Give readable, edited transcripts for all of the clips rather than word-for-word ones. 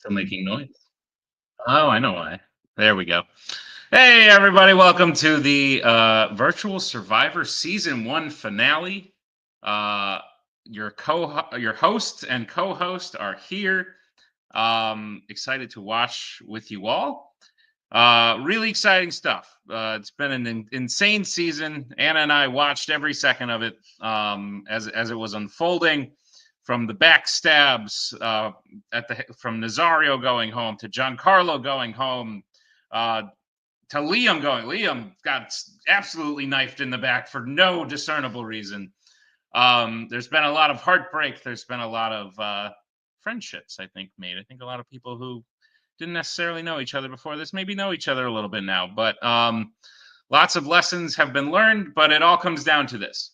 Still making noise. Oh, I know why. There we go. Hey, everybody. Welcome to the Virtual Survivor Season 1 finale. Uh, your host and co-host are here. Excited to watch with you all. Really exciting stuff. It's been an insane season. Anna and I watched every second of it as it was unfolding. From the backstabs from Nazario going home to Giancarlo going home to Liam going. Liam got absolutely knifed in the back for no discernible reason. There's been a lot of heartbreak. There's been a lot of friendships, I think, made. I think a lot of people who didn't necessarily know each other before this maybe know each other a little bit now. But lots of lessons have been learned, but it all comes down to this.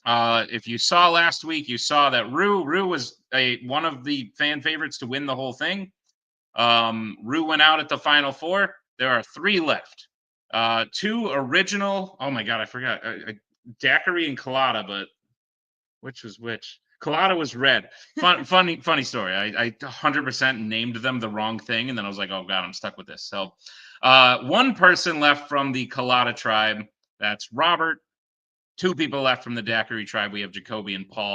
If you saw last week, you saw that Rue was one of the fan favorites to win the whole thing. Rue went out at the final four. There are 3 left. 2 original. Oh my God, I forgot. Daiquiri and Colada, but which was which? Colada was red. Funny story. I 100% named them the wrong thing, and then I was like, oh God, I'm stuck with this. So, 1 person left from the Colada tribe. That's Robert. 2 people left from the Daiquiri tribe. We have Jacoby and Paul.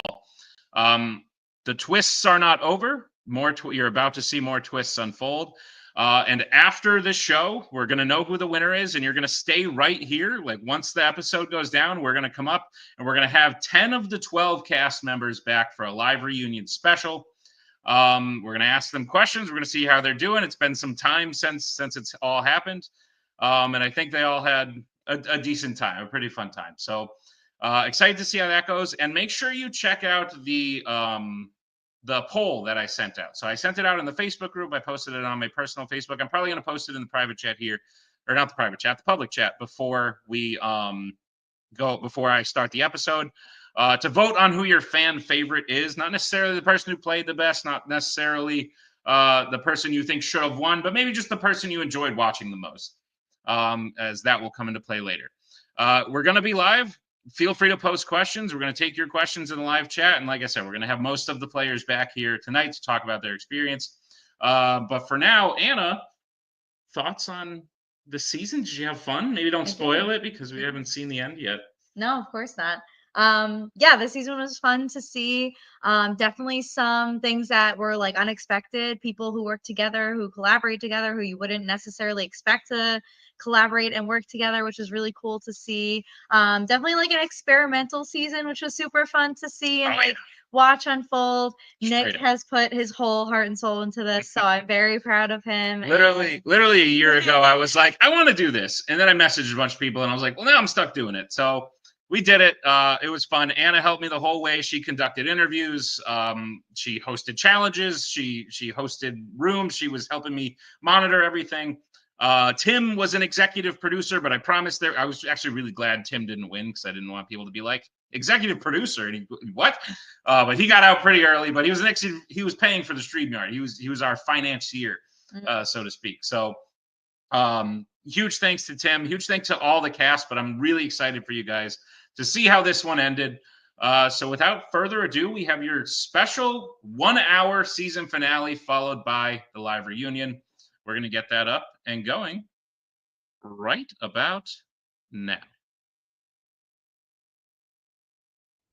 The twists are not over. You're about to see more twists unfold. And after the show, we're going to know who the winner is, and you're going to stay right here. Like once the episode goes down, we're going to come up and we're going to have 10 of the 12 cast members back for a live reunion special. We're going to ask them questions. We're going to see how they're doing. It's been some time since it's all happened. And I think they all had a decent time, a pretty fun time. So excited to see how that goes. And make sure you check out the poll that I sent out. So I sent it out in the Facebook group. I posted it on my personal Facebook. I'm probably going to post it in the private chat here, or not the private chat, the public chat before we before I start the episode. To vote on who your fan favorite is, not necessarily the person who played the best, not necessarily the person you think should have won, but maybe just the person you enjoyed watching the most, as that will come into play later. We're going to be live. Feel free to post questions. We're going to take your questions in the live chat. And like I said, we're going to have most of the players back here tonight to talk about their experience. But for now, Anna, thoughts on the season? Did you have fun? Maybe don't spoil it because we haven't seen the end yet. No, of course not. Yeah, the season was fun to see. Definitely some things that were like unexpected. People who work together, who collaborate together, who you wouldn't necessarily expect to collaborate and work together, which is really cool to see. Definitely like an experimental season, which was super fun to see and watch unfold. Nick has put his whole heart and soul into this, so I'm very proud of him. Literally a year ago, I was like, I want to do this. And then I messaged a bunch of people and I was like, well, now I'm stuck doing it. So we did it. It was fun. Anna helped me the whole way. She conducted interviews. She hosted challenges. She hosted rooms. She was helping me monitor everything. Tim was an executive producer, but I promised I was actually really glad Tim didn't win because I didn't want people to be like, executive producer, and what? But he got out pretty early. But he was paying for the StreamYard. He was our financier, so to speak. So huge thanks to Tim. Huge thanks to all the cast. But I'm really excited for you guys to see how this one ended. So without further ado, we have your special 1-hour season finale followed by the live reunion. We're going to get that up and going right about now.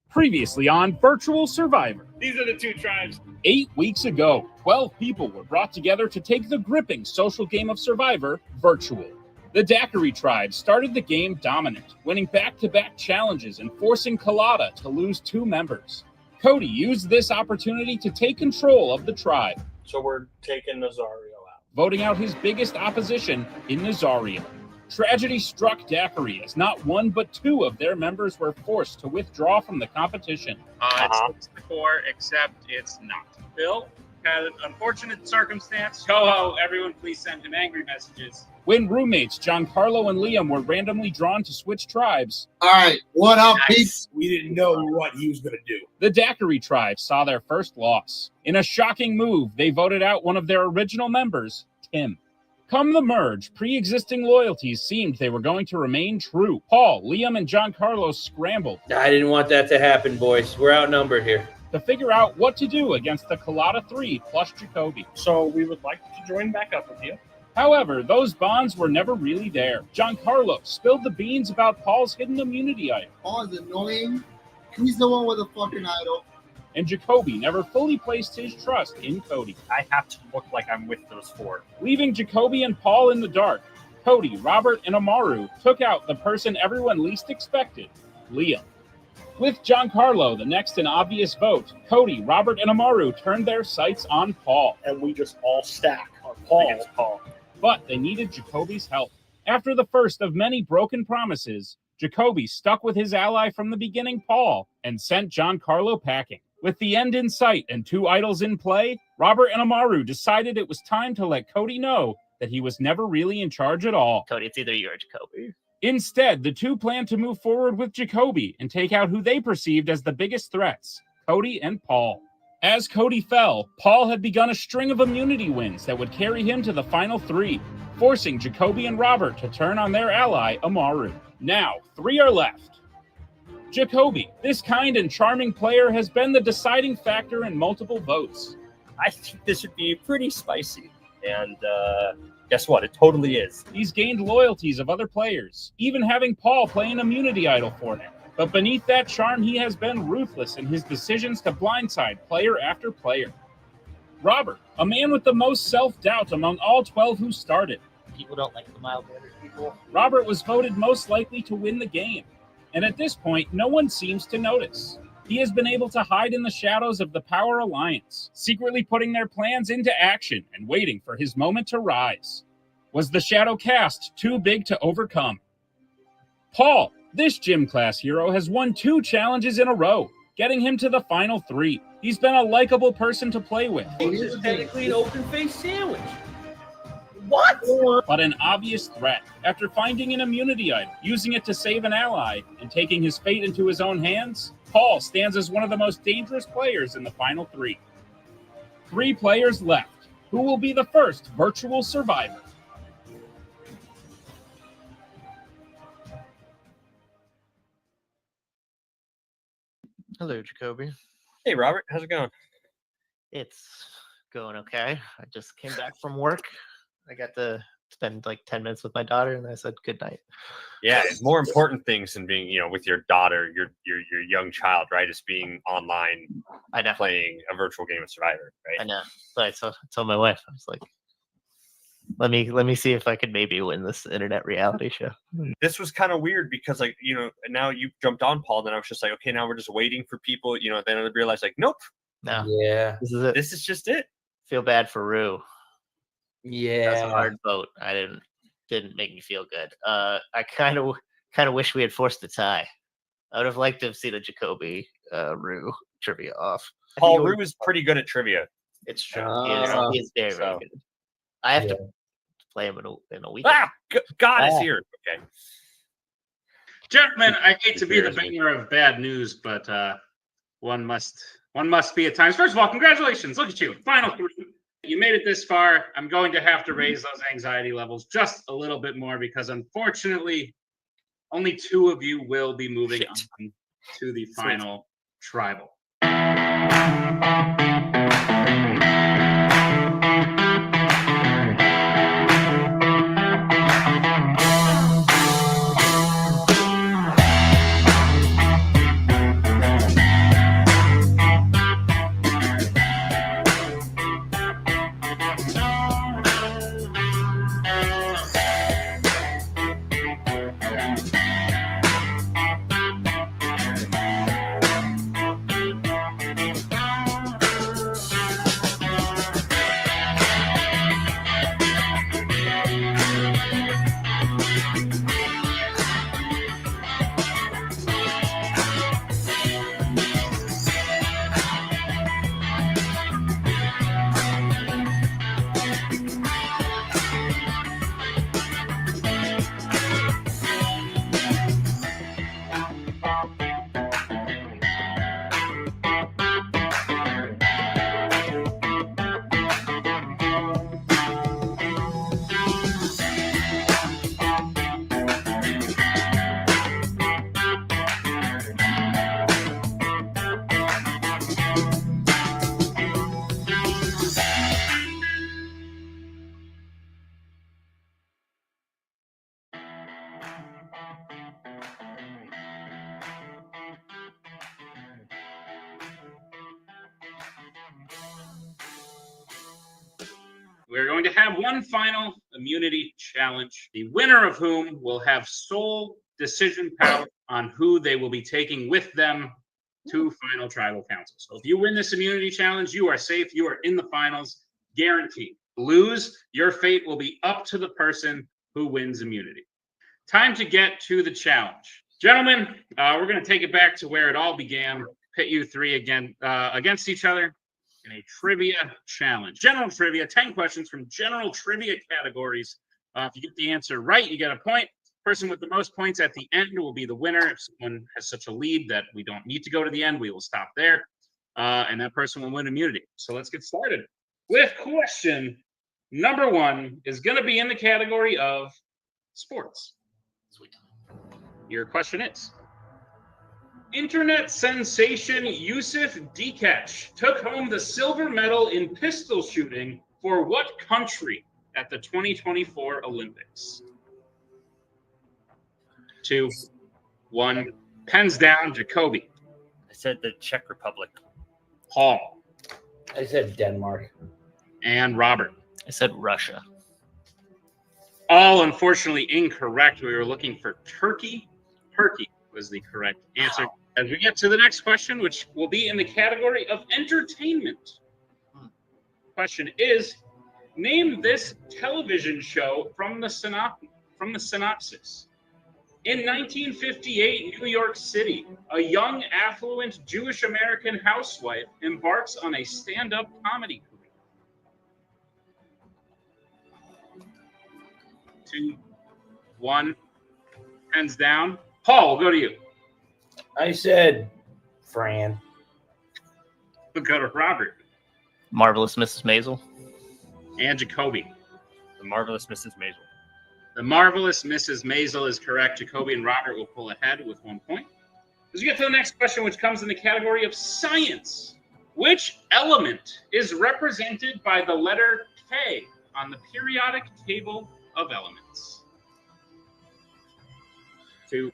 Previously on Virtual Survivor. These are the 2 tribes. 8 weeks ago, 12 people were brought together to take the gripping social game of Survivor virtual. The Daiquiri tribe started the game dominant, winning back-to-back challenges and forcing Colada to lose 2 members. Cody used this opportunity to take control of the tribe. So we're taking Nazario out. Voting out his biggest opposition in Nazario. Tragedy struck Daiquiri as not 1 but 2 of their members were forced to withdraw from the competition. It's the core, except it's not. Bill had an unfortunate circumstance. Coho, everyone please send him angry messages. When roommates Giancarlo and Liam were randomly drawn to switch tribes. All right, what up, Nice. peeps? We didn't know what he was going to do. The Daiquiri tribe saw their first loss. In a shocking move, they voted out one of their original members, Tim. Come the merge, pre-existing loyalties seemed they were going to remain true. Paul, Liam, and Giancarlo scrambled. I didn't want that to happen, boys. We're outnumbered here. to figure out what to do against the Colada 3 plus Jacoby. So we would like to join back up with you. However, those bonds were never really there. Giancarlo spilled the beans about Paul's hidden immunity item, Paul is annoying. He's the one with a fucking idol. and Jacoby never fully placed his trust in Cody. I have to look like I'm with those four. Leaving Jacoby and Paul in the dark, Cody, Robert, and Amaru took out the person everyone least expected, Liam. With Giancarlo the next and obvious vote, Cody, Robert, and Amaru turned their sights on Paul. And we just all stack on Paul. Against Paul. But they needed Jacoby's help. After the first of many broken promises, Jacoby stuck with his ally from the beginning, Paul, and sent Giancarlo packing. With the end in sight and two idols in play, Robert and Amaru decided it was time to let Cody know that he was never really in charge at all. Cody, it's either you or Jacoby. Instead, the two planned to move forward with Jacoby and take out who they perceived as the biggest threats, Cody and Paul. As Cody fell, Paul had begun a string of immunity wins that would carry him to the final three, forcing Jacoby and Robert to turn on their ally, Amaru. Now, three are left. Jacoby, this kind and charming player, has been the deciding factor in multiple votes. I think this would be pretty spicy. And guess what? It totally is. He's gained loyalties of other players, even having Paul play an immunity idol for him. But beneath that charm, he has been ruthless in his decisions to blindside player after player. Robert, a man with the most self-doubt among all 12 who started. People don't like the mild-mannered people. Robert was voted most likely to win the game. And at this point, no one seems to notice. He has been able to hide in the shadows of the Power Alliance, secretly putting their plans into action and waiting for his moment to rise. Was the shadow cast too big to overcome? Paul, this gym class hero, has won 2 challenges in a row, getting him to the final 3. He's been a likable person to play with. This is technically an open-faced sandwich. What? But an obvious threat. After finding an immunity item, using it to save an ally, and taking his fate into his own hands, Paul stands as one of the most dangerous players in the final 3. 3 players left. Who will be the first virtual survivor? Hello, Jacoby. Hey, Robert, how's it going? It's going okay. I just came back from work. I got to spend like 10 minutes with my daughter, and I said good night. Yeah, it's more important things than being, with your daughter, your young child, right? Is being online, I know. playing a virtual game of Survivor, right? I know. So I told my wife, I was like, let me see if I could maybe win this internet reality show. This was kind of weird because, now you jumped on Paul, then I was just like, okay, now we're just waiting for people, then I realized, nope. No. Yeah. This is it. This is just it. Feel bad for Rue. Yeah. That's a hard vote. Didn't make me feel good. I kind of wish we had forced the tie. I would have liked to have seen a Jacoby Rue trivia off. Paul Rue is pretty good at trivia. It's true. He is very, very good. I have to play him in a week. God is here. Okay. Gentlemen, I hate to be the bringer of bad news, but one must be at times. First of all, congratulations. Look at you. Final 3. You made it this far. I'm going to have to raise those anxiety levels just a little bit more because, unfortunately, only 2 of you will be moving on to the final tribal. we're going to have one final immunity challenge, the winner of whom will have sole decision power on who they will be taking with them to final tribal council. So if you win this immunity challenge, you are safe. You are in the finals, guaranteed. Lose, your fate will be up to the person who wins immunity. Time to get to the challenge. Gentlemen, we're going to take it back to where it all began. Pit you three again against each other in a trivia challenge. General trivia, 10 questions from general trivia categories. If you get the answer right, you get a point. Person with the most points at the end will be the winner. If someone has such a lead that we don't need to go to the end, we will stop there. And that person will win immunity. So let's get started with question number 1 is going to be in the category of sports. Sweet. Your question is, Internet sensation Yusuf Dikesh took home the silver medal in pistol shooting for what country at the 2024 Olympics? 2, 1, pens down, Jacoby. I said the Czech Republic. Paul. I said Denmark. And Robert. I said Russia. All unfortunately incorrect. We were looking for Turkey. Turkey was the correct answer. As we get to the next question, which will be in the category of entertainment. Question is, name this television show from the synopsis. In 1958, New York City, a young, affluent Jewish-American housewife embarks on a stand-up comedy career. 2, 1, hands down. Paul, we'll go to you. I said Fran. We'll go to Robert. Marvelous Mrs. Maisel. And Jacoby. The Marvelous Mrs. Maisel. The Marvelous Mrs. Maisel is correct. Jacoby and Robert will pull ahead with 1 point. As we get to the next question, which comes in the category of science, which element is represented by the letter K on the periodic table of elements? 2,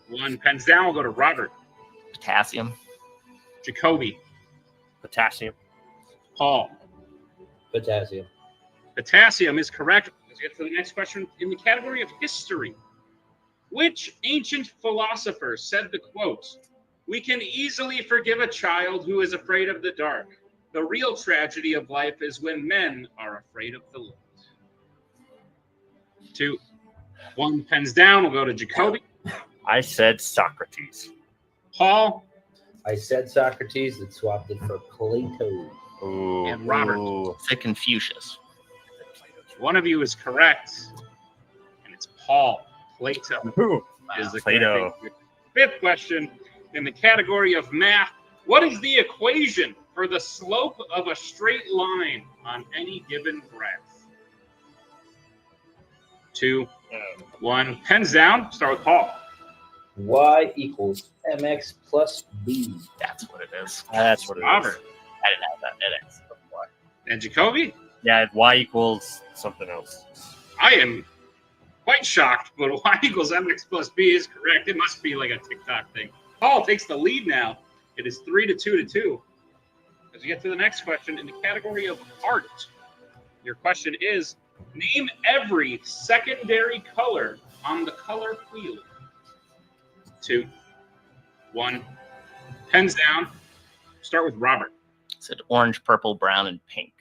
1, pens down. We'll go to Robert. Potassium. Jacoby. Potassium. Paul. Potassium. Potassium is correct. Let's get to the next question in the category of history. Which ancient philosopher said the quote, "We can easily forgive a child who is afraid of the dark. The real tragedy of life is when men are afraid of the light." 2, 1, pens down. We'll go to Jacoby. I said Socrates. Paul. I said Socrates and swapped it for Plato. Ooh. And Robert. Ooh. I said Confucius. One of you is correct, and it's Paul. Plato is the Plato. correct answer. 5th question in the category of math. What is the equation for the slope of a straight line on any given graph? 2, 1, pens down. Start with Paul. Y equals mx plus b. That's what it is. That's what it is. Robert. I didn't have that in it before. And Jacoby? Yeah, Y equals something else. I am quite shocked, but Y equals mx plus b is correct. It must be like a TikTok thing. Paul takes the lead now. It is 3 to 2 to 2. As we get to the next question in the category of art, your question is, name every secondary color on the color wheel. 2, 1, pens down. Start with Robert. I said orange, purple, brown, and pink.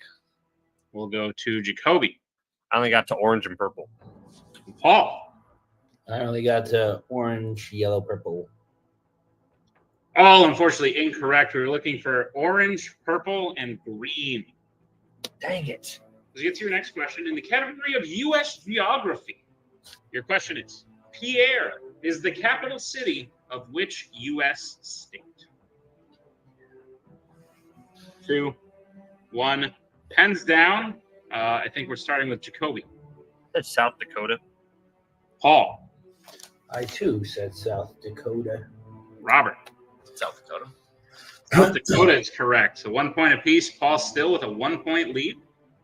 We'll go to Jacoby. I only got to orange and purple. Paul. I only got to orange, yellow, purple. All unfortunately incorrect. We were looking for orange, purple, and green. Dang it. Let's get to your next question. In the category of U.S. geography, your question is, Pierre is the capital city of which U.S. state? 2, 1, pens down. I think we're starting with Jacoby. That's South Dakota. Paul. I too said South Dakota. Robert. South Dakota. South Dakota is correct. So 1 point apiece. Paul still with a 1-point lead.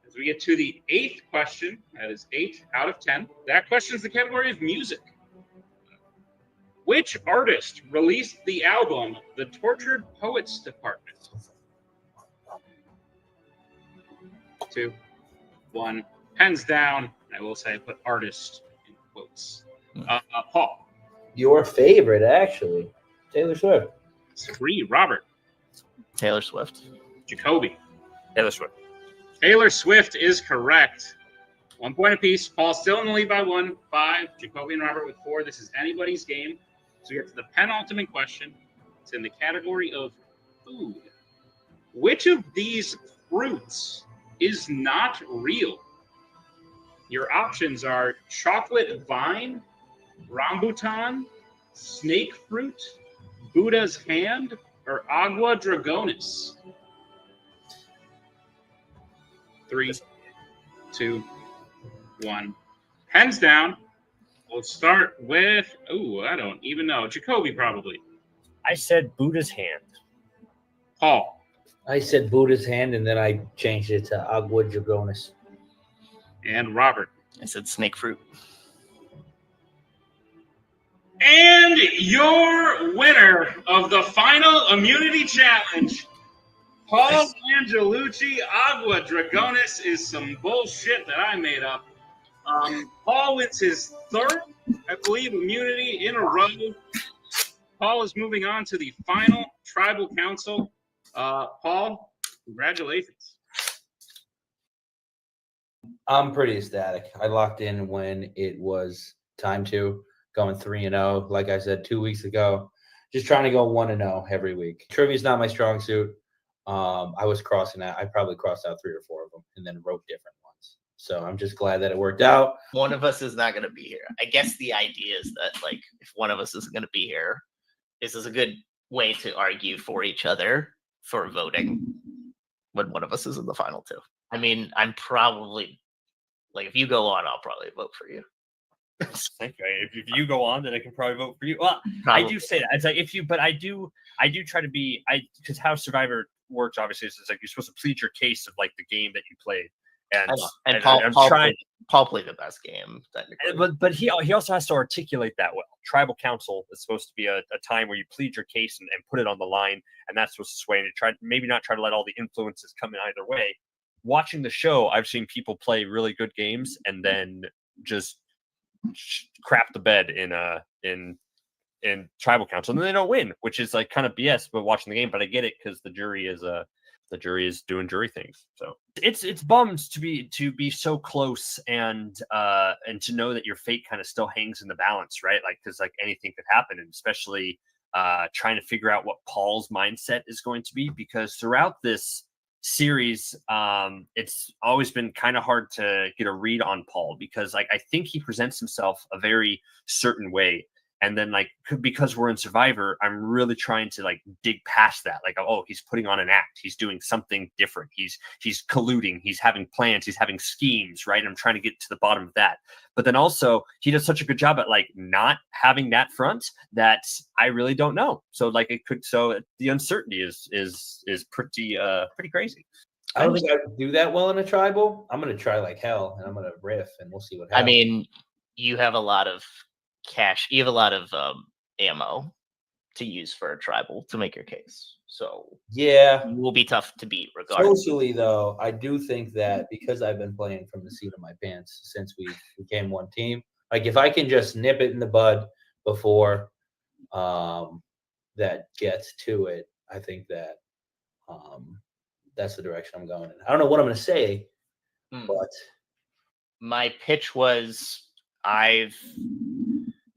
As we get to the 8th question, that is 8 out of 10. That question is the category of music. Which artist released the album The Tortured Poets Department? 2, 1. Hands down. I will say I put artist in quotes. Paul. Your favorite, actually, Taylor Swift. 3. Robert. Taylor Swift. Jacoby. Taylor Swift. Taylor Swift is correct. 1 point apiece. Paul still in the lead by 1. 5. Jacoby and Robert with 4. This is anybody's game. So we get to the penultimate question. It's in the category of food. Which of these fruits is not real? Your options are chocolate vine, rambutan, snake fruit, Buddha's hand, or agua dragonis. 3, 2, 1. Hands down. We'll start with, I don't even know. Jacoby, probably. I said Buddha's hand. Paul. I said Buddha's hand, and then I changed it to Agua Dragonis. And Robert. I said snake fruit. And your winner of the final immunity challenge, Paul Angelucci, Agua Dragonis, is some bullshit that I made up. Paul wins his 3rd, I believe, immunity in a row. Paul is moving on to the final tribal council. Paul, congratulations. I'm pretty ecstatic. I locked in when it was time to, going 3-0. Like I said 2 weeks ago, just trying to go 1-0 every week. Trivia is not my strong suit. I was crossing out. I probably crossed out 3 or 4 of them and then wrote different ones. So I'm just glad that it worked out. One of us is not going to be here. I guess the idea is that, like, if one of us isn't going to be here, this is a good way to argue for each other for voting when one of us is in the final 2. I mean, I'm probably, like, if you go on, I'll probably vote for you. Thank you. If you go on, then I can probably vote for you. Well, Probably. I do say that. It's like but I do try to be, because how Survivor works, obviously, is like you're supposed to plead your case of like the game that you played. And I'm trying. Paul played the best game, technically. But he also has to articulate that well. Tribal council is supposed to be a time where you plead your case and put it on the line, and that's supposed to sway and maybe not try to let all the influences come in either way. Watching the show, I've seen people play really good games and then just crap the bed in tribal council, and then they don't win, which is like kind of BS. But watching the game, but I get it because the jury is doing jury things. So it's bummed to be so close and to know that your fate kind of still hangs in the balance, right? Like, because like anything could happen, and especially trying to figure out what Paul's mindset is going to be, because throughout this series, it's always been kind of hard to get a read on Paul, because like I think he presents himself a very certain way. And then, like, because we're in Survivor, I'm really trying to like dig past that. Like, oh, he's putting on an act. He's doing something different. He's colluding. He's having plans. He's having schemes, right? I'm trying to get to the bottom of that. But then also, he does such a good job at like not having that front that I really don't know. So like it could. So the uncertainty is pretty crazy. I don't think I would do that well in a tribal. I'm gonna try like hell, and I'm gonna riff, and we'll see what happens. I mean, you have a lot of cash. You have a lot of ammo to use for a tribal to make your case. So yeah, it will be tough to beat regardless. Socially, though, I do think that because I've been playing from the seat of my pants since we became one team, like if I can just nip it in the bud before that gets to it, I think that that's the direction I'm going in. I don't know what I'm going to say, but my pitch was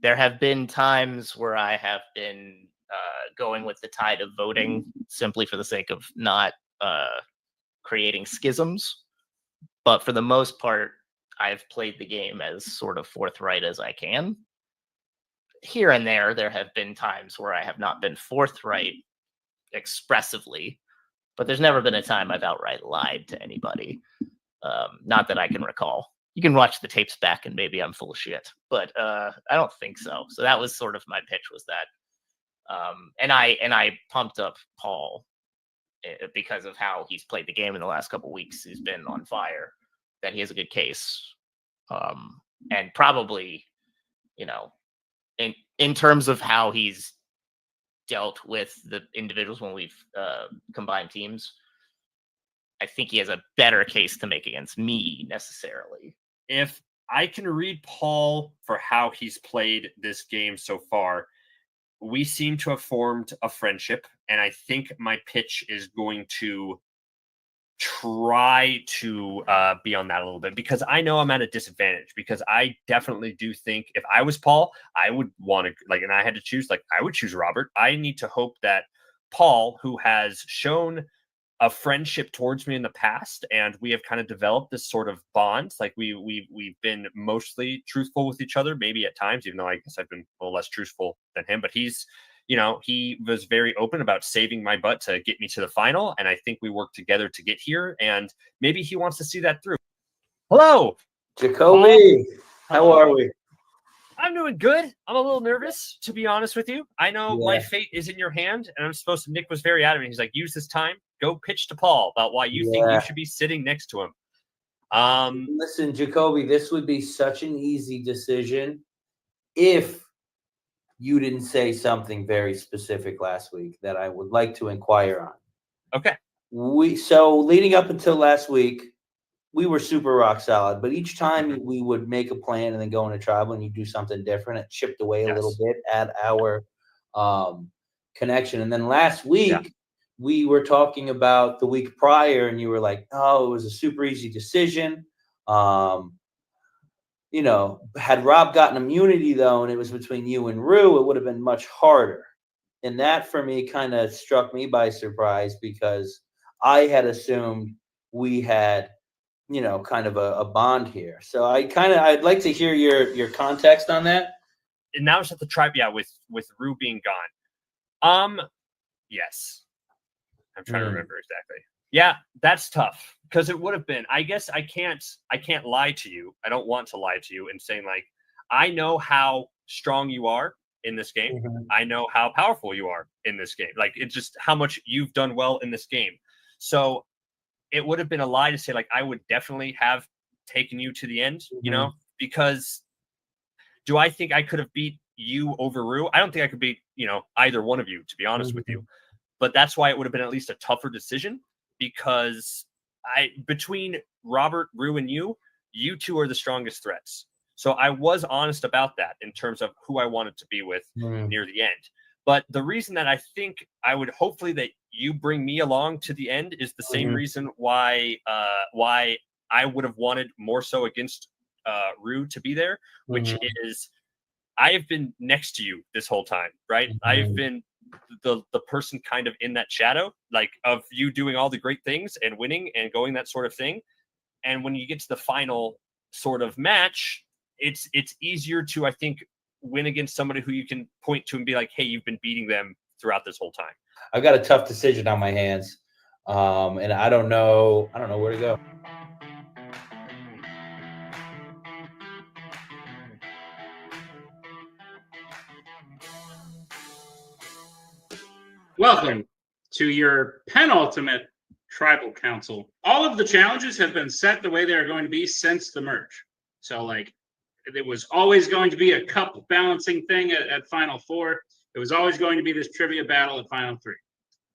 there have been times where I have been going with the tide of voting simply for the sake of not creating schisms. But for the most part, I've played the game as sort of forthright as I can. Here and there have been times where I have not been forthright expressively, but there's never been a time I've outright lied to anybody. Not that I can recall. You can watch the tapes back and maybe I'm full of shit, but I don't think so. So that was sort of my pitch, was that. And I pumped up Paul because of how he's played the game in the last couple of weeks. He's been on fire, that he has a good case. And probably, you know, in terms of how he's dealt with the individuals when we've combined teams, I think he has a better case to make against me necessarily. If I can read Paul for how he's played this game so far, we seem to have formed a friendship, and I think my pitch is going to try to be on that a little bit, because I know I'm at a disadvantage, because I definitely do think if I was Paul, I would want to, like, and I had to choose, like, I would choose Robert. I need to hope that Paul, who has shown a friendship towards me in the past, and we have kind of developed this sort of bond, like we've been mostly truthful with each other, maybe at times, even though I guess I've been a little less truthful than him, but he's, you know, he was very open about saving my butt to get me to the final, and I think we worked together to get here, and maybe he wants to see that through. Hello, Jacoby, how are we? I'm doing good. I'm a little nervous, to be honest with you. I know my Yeah. fate is in your hand, and I'm supposed to. Nick was very adamant. He's like, use this time, go pitch to Paul about why you think Yeah. you should be sitting next to him. Listen, Jacoby, this would be such an easy decision if you didn't say something very specific last week that I would like to inquire on. Okay. So leading up until last week, we were super rock solid, but each time we would make a plan and then go into tribal and you do something different, it chipped away a little bit at our connection. And then last week, we were talking about the week prior, and you were like, "Oh, it was a super easy decision." You know, had Rob gotten immunity though, and it was between you and Rue, it would have been much harder. And that for me kind of struck me by surprise, because I had assumed we had, you know, kind of a bond here. So I'd like to hear your context on that. And now it's at the tribe, with Rue being gone. Yes. I'm trying to remember exactly. Yeah, that's tough, because it would have been, I guess I can't lie to you. I don't want to lie to you and saying, like, I know how strong you are in this game. I know how powerful you are in this game. Like, it's just how much you've done well in this game. So it would have been a lie to say, like, I would definitely have taken you to the end, you know, because do I think I could have beat you over Rue? I don't think I could beat, you know, either one of you, to be honest with you. But that's why it would have been at least a tougher decision, because between Robert, Rue, and you two are the strongest threats. So I was honest about that in terms of who I wanted to be with near the end. But the reason that I think I would hopefully that you bring me along to the end is the same reason why I would have wanted more so against Rue to be there, which is I have been next to you this whole time, right? I've been the person kind of in that shadow, like, of you doing all the great things and winning and going that sort of thing. And when you get to the final sort of match, it's easier to, I think, win against somebody who you can point to and be like, hey, you've been beating them throughout this whole time. I've got a tough decision on my hands, and I don't know where to go. Welcome to your penultimate tribal council. All of the challenges have been set the way they're going to be since the merge. So, like, it was always going to be a cup balancing thing at Final Four. It was always going to be this trivia battle at Final Three.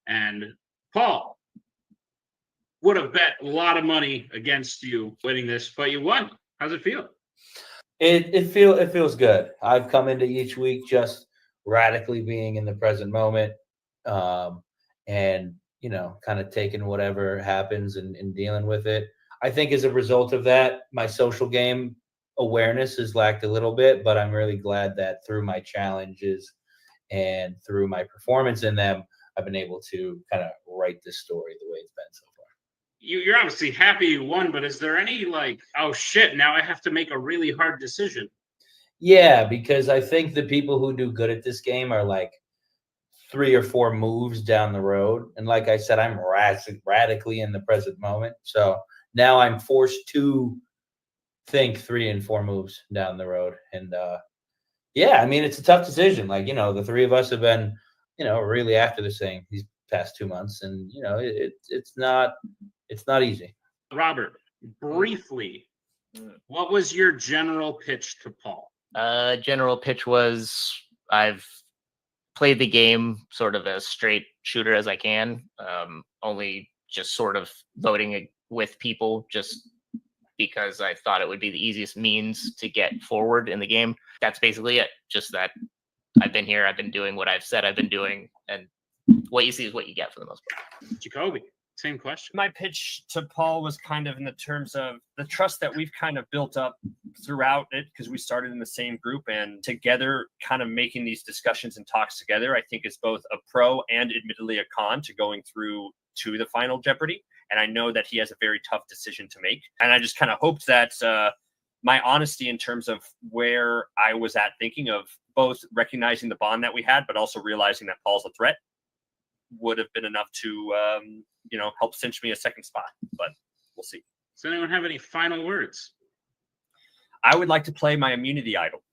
And Paul would have bet a lot of money against you winning this, but you won. How's it feel? It feels good. I've come into each week just radically being in the present moment, and, you know, kind of taking whatever happens and dealing with it. I think as a result of that, my social game awareness has lacked a little bit, but I'm really glad that through my challenges and through my performance in them, I've been able to kind of write this story the way it's been so far. You're obviously happy you won, but is there any, like, oh shit, now I have to make a really hard decision? Yeah, because I think the people who do good at this game are like 3 or 4 moves down the road. And like I said, I'm radically in the present moment. So now I'm forced to think 3 and 4 moves down the road. And yeah, I mean, it's a tough decision. Like, you know, the 3 of us have been, you know, really after this thing these past 2 months. And, you know, it's not easy. Robert, briefly, what was your general pitch to Paul? General pitch was I've played the game sort of as straight shooter as I can. Only just sort of voting with people just because I thought it would be the easiest means to get forward in the game. That's basically it. Just that I've been here, I've been doing what I've said I've been doing, and what you see is what you get for the most part. Jacoby, same question. My pitch to Paul was kind of in the terms of the trust that we've kind of built up throughout it, because we started in the same group, and together kind of making these discussions and talks together, I think is both a pro and admittedly a con to going through to the final Jeopardy. And I know that he has a very tough decision to make. And I just kind of hoped that my honesty in terms of where I was at thinking of both recognizing the bond that we had, but also realizing that Paul's a threat would have been enough to, help cinch me a second spot. But we'll see. Does anyone have any final words? I would like to play my immunity idol.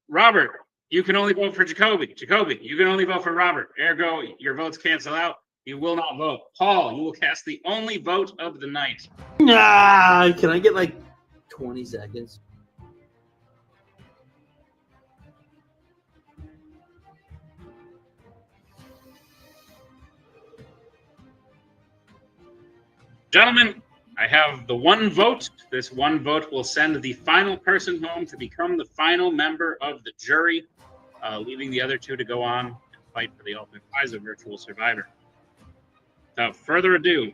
Robert, you can only vote for Jacoby. Jacoby, you can only vote for Robert. Ergo, your votes cancel out. You will not vote. Paul, you will cast the only vote of the night. Nah, can I get like 20 seconds? Gentlemen, I have the one vote. This one vote will send the final person home to become the final member of the jury, leaving the other two to go on and fight for the ultimate prize of Virtual Survivor. Without further ado,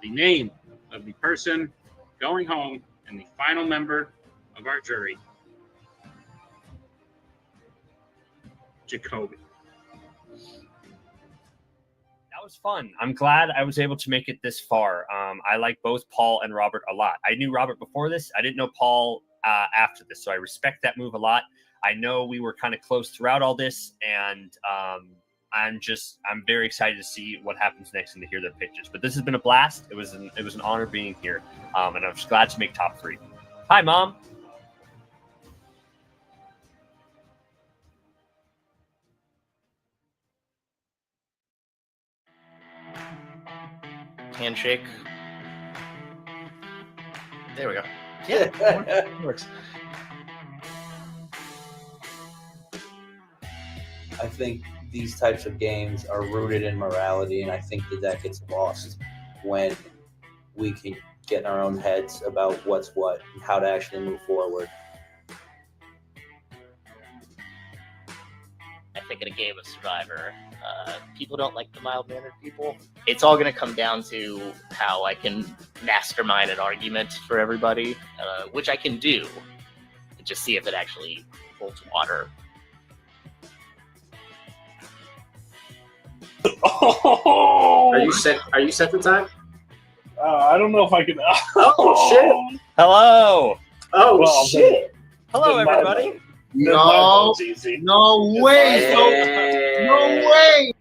the name of the person going home and the final member of our jury, Jacoby. That was fun. I'm glad I was able to make it this far. I like both Paul and Robert a lot. I knew Robert before this. I didn't know Paul after this, so I respect that move a lot. I know we were kind of close throughout all this, and I'm very excited to see what happens next and to hear their pitches. But this has been a blast. It was an honor being here, and I'm just glad to make top 3. Hi, Mom. Handshake. There we go. Yeah, it works. I think these types of games are rooted in morality, and I think that gets lost when we can get in our own heads about what's what and how to actually move forward. I think in a game of Survivor, people don't like the mild-mannered people. It's all going to come down to how I can mastermind an argument for everybody, which I can do, and just see if it actually holds water. Are you set? Are you set for time? I don't know if I can. Oh shit! Hello. Oh Well, shit! Hello, everybody. No, easy. no way, no way.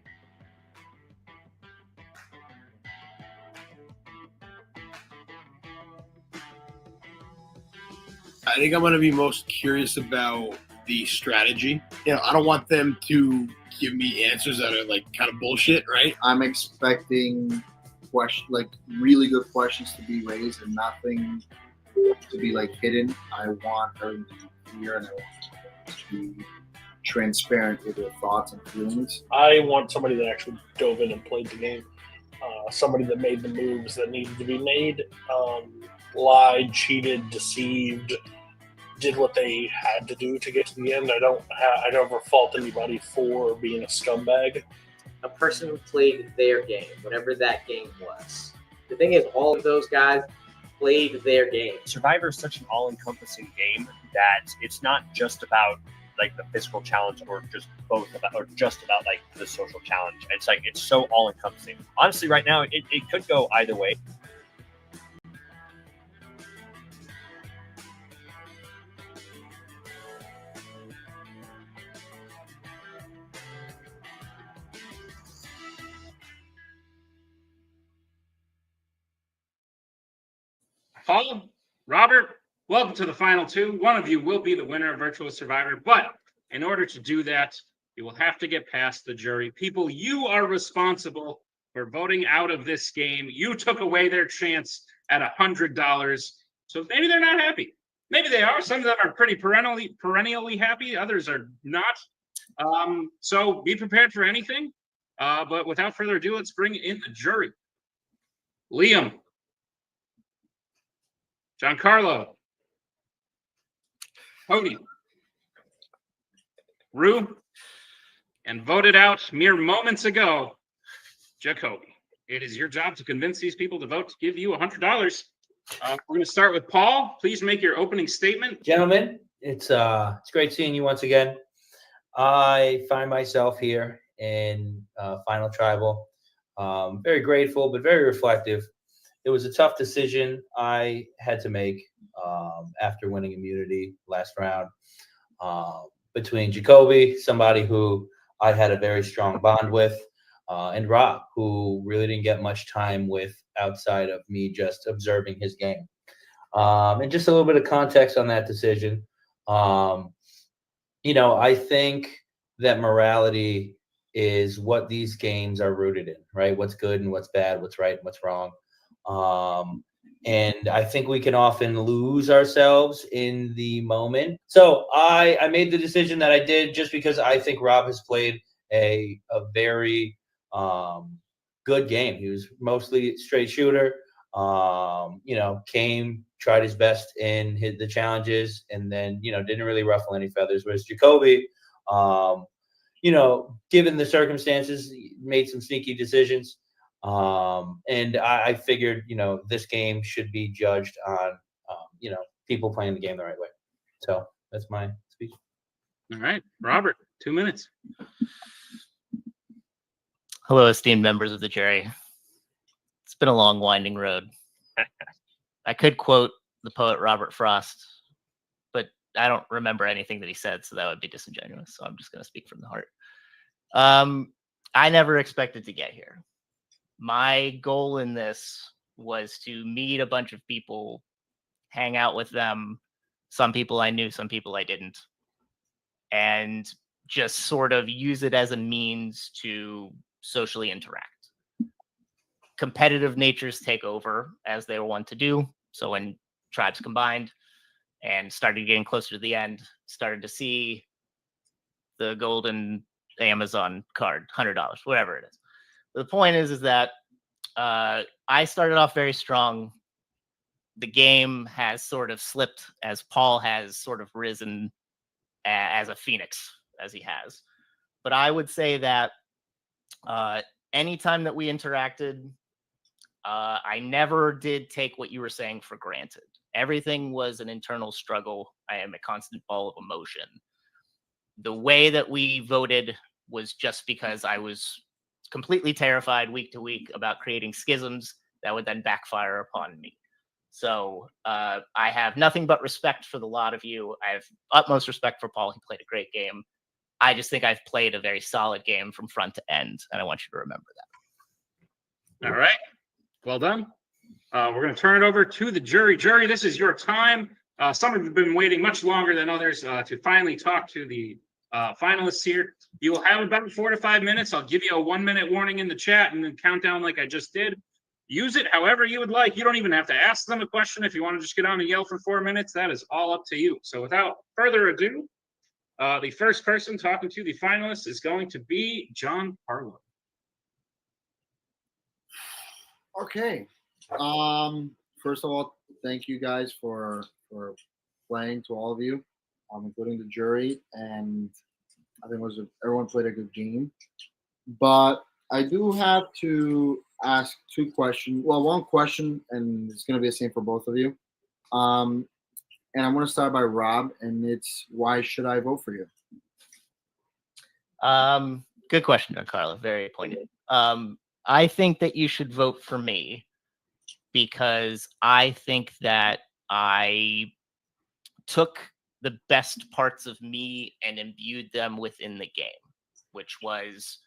I think I'm going to be most curious about the strategy. I don't want them to give me answers that are like kind of bullshit, right? I'm expecting really good questions to be raised and nothing to be hidden. I want her to be clear and I want her to be transparent with their thoughts and feelings. I want somebody that actually dove in and played the game. Somebody that made the moves that needed to be made, lied, cheated, deceived, did what they had to do to get to the end. I never fault anybody for being a scumbag. A person who played their game, whatever that game was. The thing is, all of those guys played their game. Survivor is such an all-encompassing game that it's not just about the physical challenge or just about the social challenge. It's so all-encompassing. Honestly, right now it could go either way. Paul, Robert, welcome to the final two. One of you will be the winner of Virtual Survivor, but in order to do that, you will have to get past the jury. People, you are responsible for voting out of this game. You took away their chance at $100. So maybe they're not happy. Maybe they are. Some of them are pretty perennially happy. Others are not. So be prepared for anything. But without further ado, let's bring in the jury. Liam, Giancarlo, Cody, Rue, and voted out mere moments ago, Jacoby. It is your job to convince these people to vote to give you $100. We're going to start with Paul. Please make your opening statement. Gentlemen, it's great seeing you once again. I find myself here in Final Tribal. Very grateful, but very reflective. It was a tough decision I had to make after winning immunity last round between Jacoby, somebody who I had a very strong bond with, and Rob, who really didn't get much time with outside of me just observing his game. And just a little bit of context on that decision. I think that morality is what these games are rooted in, right? What's good and what's bad, what's right and what's wrong. And I think we can often lose ourselves in the moment. So I made the decision that I did just because I think Rob has played a very good game. He was mostly straight shooter. Tried his best in the challenges, and then didn't really ruffle any feathers. Whereas Jacoby, given the circumstances, made some sneaky decisions. And I figured, this game should be judged on, people playing the game the right way. So that's my speech. All right, Robert, 2 minutes. Hello, esteemed members of the jury. It's been a long, winding road. I could quote the poet Robert Frost, but I don't remember anything that he said, so that would be disingenuous. So I'm just going to speak from the heart. I never expected to get here. My goal in this was to meet a bunch of people, hang out with them. Some people I knew, some people I didn't. And just sort of use it as a means to socially interact. Competitive natures take over, as they were wont to do. So when tribes combined and started getting closer to the end, started to see the golden Amazon card, $100, whatever it is. The point is that I started off very strong. The game has sort of slipped as Paul has sort of risen as a phoenix, as he has. But I would say that anytime that we interacted, I never did take what you were saying for granted. Everything was an internal struggle. I am a constant ball of emotion. The way that we voted was just because I was completely terrified week to week about creating schisms that would then backfire upon me. So I have nothing but respect for the lot of you. I have utmost respect for Paul. He played a great game. I just think I've played a very solid game from front to end, and I want you to remember that. All right. Well done. We're going to turn it over to the jury. Jury, this is your time. Some have been waiting much longer than others to finally talk to the finalists here. You will have about 4 to 5 minutes. I'll give you a 1-minute warning in the chat and then count down like I just did. Use it however you would like. You don't even have to ask them a question. If you want to just get on and yell for 4 minutes, that is all up to you. So without further ado, the first person talking to the finalists is going to be John Harlow. Okay. First of all, thank you guys for playing, to all of you, including the jury, and I think everyone played a good game. But I do have to ask 2 questions. Well, 1 question, and it's going to be the same for both of you. And I'm going to start by Rob, and it's, why should I vote for you? Good question, Giancarlo. Very pointed. I think that you should vote for me because I think that I took the best parts of me and imbued them within the game, which was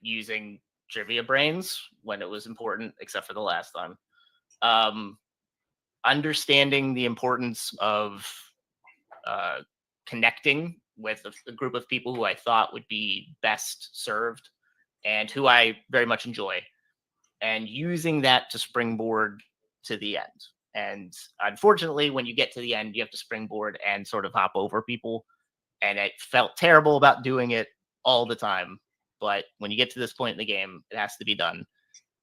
using trivia brains when it was important, except for the last time. Understanding the importance of connecting with a group of people who I thought would be best served and who I very much enjoy, and using that to springboard to the end. And unfortunately, when you get to the end, you have to springboard and sort of hop over people. And it felt terrible about doing it all the time. But when you get to this point in the game, it has to be done.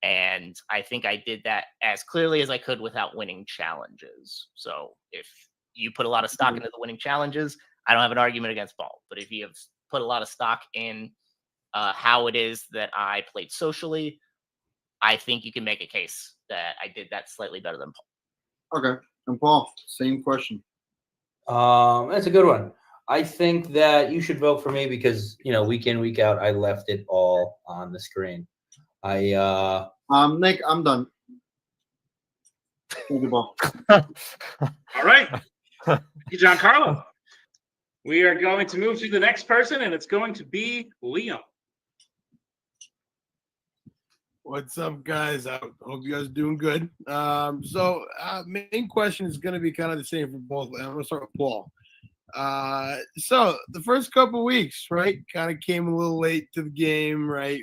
And I think I did that as clearly as I could without winning challenges. So if you put a lot of stock into the winning challenges, I don't have an argument against Paul. But if you have put a lot of stock in how it is that I played socially, I think you can make a case that I did that slightly better than Paul. Okay. And Paul, same question. That's a good one. I think that you should vote for me because, week in, week out, I left it all on the screen. Nick, I'm done. Thank you, Paul. All right. Thank you, Giancarlo. We are going to move to the next person, and it's going to be Liam. What's up, guys? I hope you guys are doing good. Main question is going to be kind of the same for both. I'm going to start with Paul. So the first couple of weeks, right, kind of came a little late to the game, right?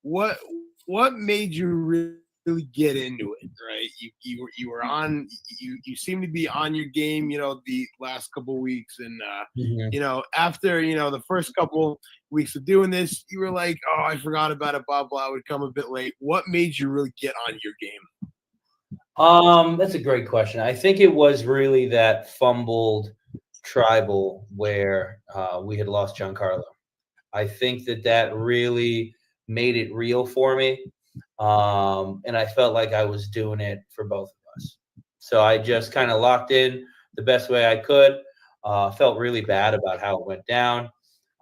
What made you really get into it, right? You were on. You seem to be on your game, the last couple of weeks, and after the first couple weeks of doing this, you were like, oh, I forgot about it, blah blah. I would come a bit late. What made you really get on your game? That's a great question. I think it was really that fumbled tribal where we had lost Giancarlo. I think that really made it real for me. And I felt like I was doing it for both of us. So I just kind of locked in the best way I could. Felt really bad about how it went down.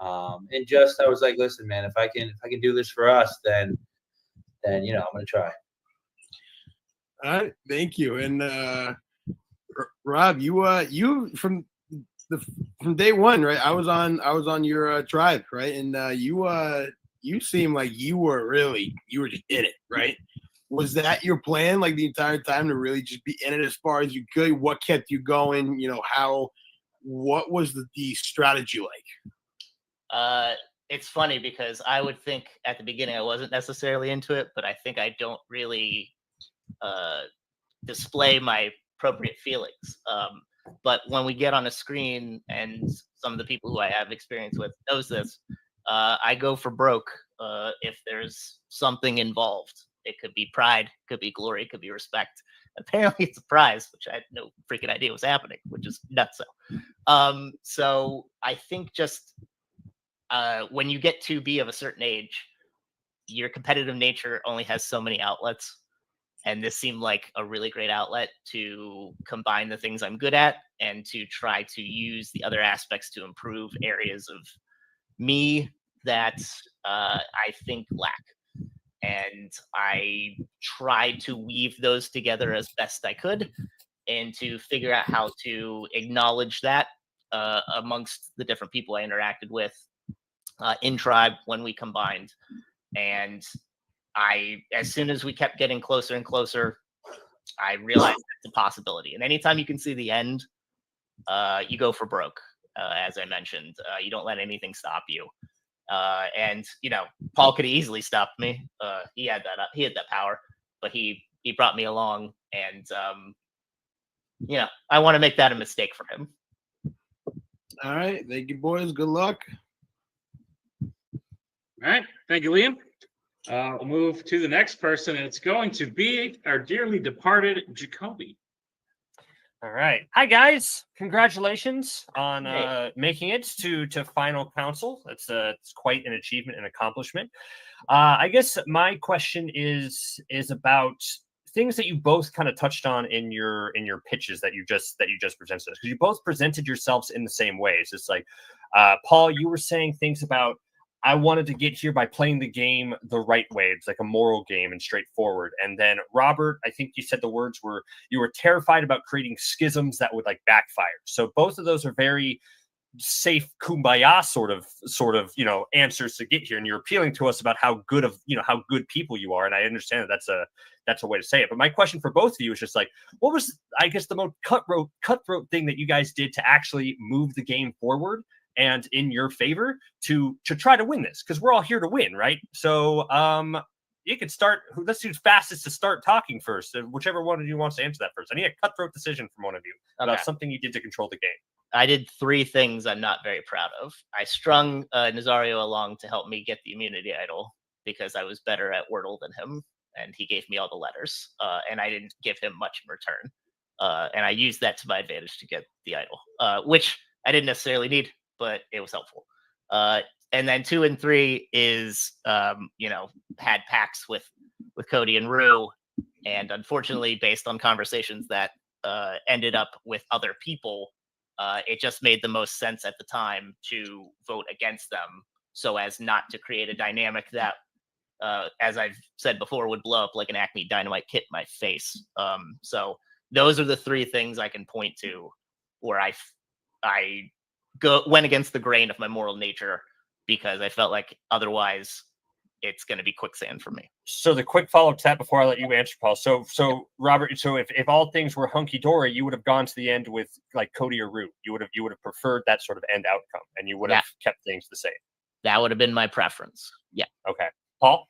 And I was like, listen, man, if I can do this for us, then I'm going to try. All right. Thank you. And Rob, you from day one, right? I was on your tribe, right? And you seem like you were just in it, right? Was that your plan, like the entire time, to really just be in it as far as you could? What kept you going? What was the strategy like? It's funny because I would think at the beginning I wasn't necessarily into it, but I think I don't really display my appropriate feelings. But when we get on a screen, and some of the people who I have experience with knows this, I go for broke if there's something involved. It could be pride, could be glory, could be respect. Apparently it's a prize, which I had no freaking idea was happening, which is nuts. So I think just when you get to be of a certain age, your competitive nature only has so many outlets. And this seemed like a really great outlet to combine the things I'm good at and to try to use the other aspects to improve areas of me that I think lack. And I tried to weave those together as best I could and to figure out how to acknowledge that amongst the different people I interacted with in Tribe when we combined. And as soon as we kept getting closer and closer, I realized that's a possibility. And anytime you can see the end, you go for broke. As I mentioned, you don't let anything stop you. And Paul could have easily stopped me. He had that power, but he brought me along, and I want to make that a mistake for him. All right, thank you, boys. Good luck. All right, thank you, Liam. We'll move to the next person, and it's going to be our dearly departed Jacoby. All right. Hi, guys. Congratulations on making it to final council. It's quite an achievement and accomplishment. I guess my question is about things that you both kind of touched on in your pitches that you just presented, because you both presented yourselves in the same ways. It's like, Paul, you were saying things about, I wanted to get here by playing the game the right way. It's like a moral game and straightforward. And then Robert, I think you said the words were, you were terrified about creating schisms that would like backfire. So both of those are very safe kumbaya sort of answers to get here. And you're appealing to us about how good people you are. And I understand that that's a way to say it. But my question for both of you is just like, what was, I guess, the most cutthroat thing that you guys did to actually move the game forward and in your favor to try to win this? Because we're all here to win, right? So you can start. Let's do fastest to start talking first. Whichever one of you wants to answer that first. I need a cutthroat decision from one of you about something you did to control the game. I did 3 things I'm not very proud of. I strung Nazario along to help me get the immunity idol because I was better at Wordle than him. and he gave me all the letters, and I didn't give him much in return. And I used that to my advantage to get the idol, which I didn't necessarily need, but it was helpful. And then 2 and 3 is, had pacts with Cody and Rue, and unfortunately, based on conversations that ended up with other people, it just made the most sense at the time to vote against them, so as not to create a dynamic that, as I've said before, would blow up like an Acme Dynamite kit in my face. So those are the 3 things I can point to where I went against the grain of my moral nature, because I felt like otherwise it's going to be quicksand for me. So the quick follow-up to that before I let you answer, Paul. So Robert, so if all things were hunky-dory, you would have gone to the end with like Cody or Root. You would have preferred that sort of end outcome, and you would have kept things the same. That would have been my preference. Yeah. Okay. Paul?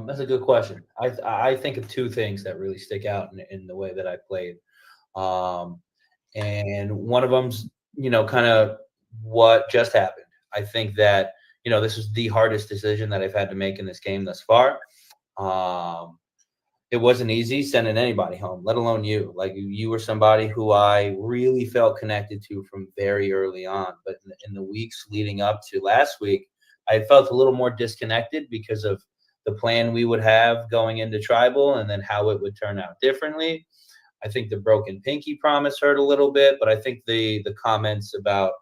That's a good question. I think of 2 things that really stick out in the way that I played. And one of them's, kind of what just happened. I think that, this is the hardest decision that I've had to make in this game thus far. It wasn't easy sending anybody home, let alone you. Like, you were somebody who I really felt connected to from very early on. But in the weeks leading up to last week, I felt a little more disconnected because of the plan we would have going into Tribal and then how it would turn out differently. I think the broken pinky promise hurt a little bit, but I think the comments about,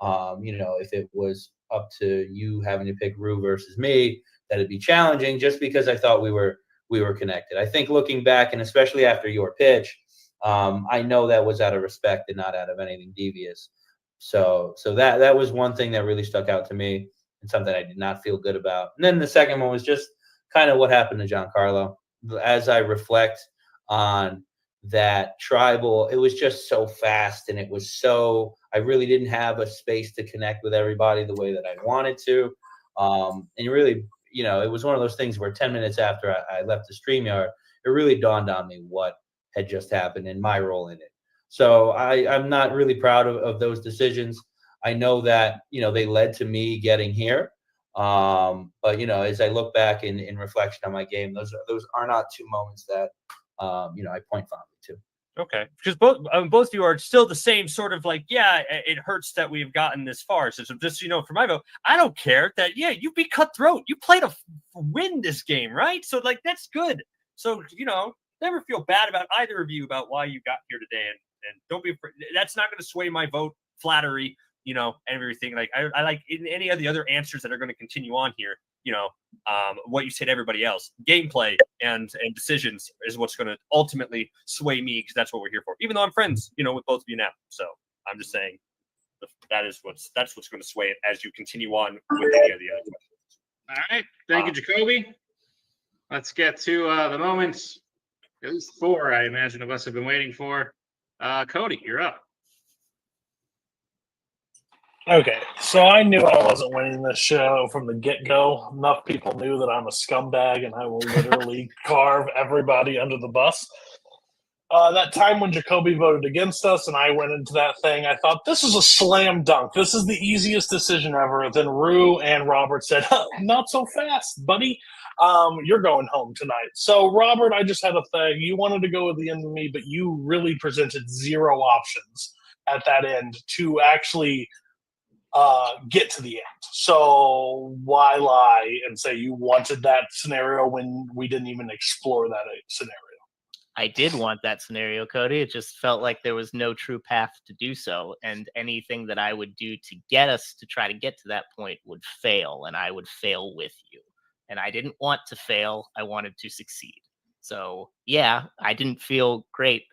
if it was up to you having to pick Rue versus me, that it'd be challenging just because I thought we were connected. I think looking back, and especially after your pitch, I know that was out of respect and not out of anything devious. So that was one thing that really stuck out to me and something I did not feel good about. And then the second one was just kind of what happened to Giancarlo. As I reflect on that Tribal, it was just so fast, and I really didn't have a space to connect with everybody the way that I wanted to. And really, it was one of those things where 10 minutes after I left the StreamYard, it really dawned on me what had just happened and my role in it. So I'm not really proud of those decisions. I know that, they led to me getting here. But, as I look back in reflection on my game, those are not 2 moments that, I point fondly to. Okay, because both of you are still the same sort of like, it hurts that we've gotten this far. So just, for my vote, I don't care that, you be cutthroat. You played to win this game, right? So, like, that's good. So, never feel bad about either of you about why you got here today. And don't be afraid. That's not going to sway my vote. Flattery, and everything. Like, I like in any of the other answers that are going to continue on here, what you say to everybody else. Gameplay and decisions is what's going to ultimately sway me, because that's what we're here for. Even though I'm friends, with both of you now. So I'm just saying that's what's going to sway it as you continue on with any of the other questions. All right. Thank you, Jacoby. Let's get to the moments, at least 4, I imagine, of us have been waiting for. Cody, you're up. Okay, so I knew I wasn't winning this show from the get-go. Enough people knew that I'm a scumbag and I will literally carve everybody under the bus. That time when Jacoby voted against us and I went into that thing, I thought, this is a slam dunk. This is the easiest decision ever. Then Rue and Robert said, not so fast, buddy. You're going home tonight. So, Robert, I just had a thing. You wanted to go with the end of me, but you really presented 0 options at that end to actually get to the end. So why lie and say you wanted that scenario when we didn't even explore that scenario? I did want that scenario, Cody. It just felt like there was no true path to do so. And anything that I would do to get us to try to get to that point would fail, and I would fail with you. And I didn't want to fail. I wanted to succeed. So, yeah, I didn't feel great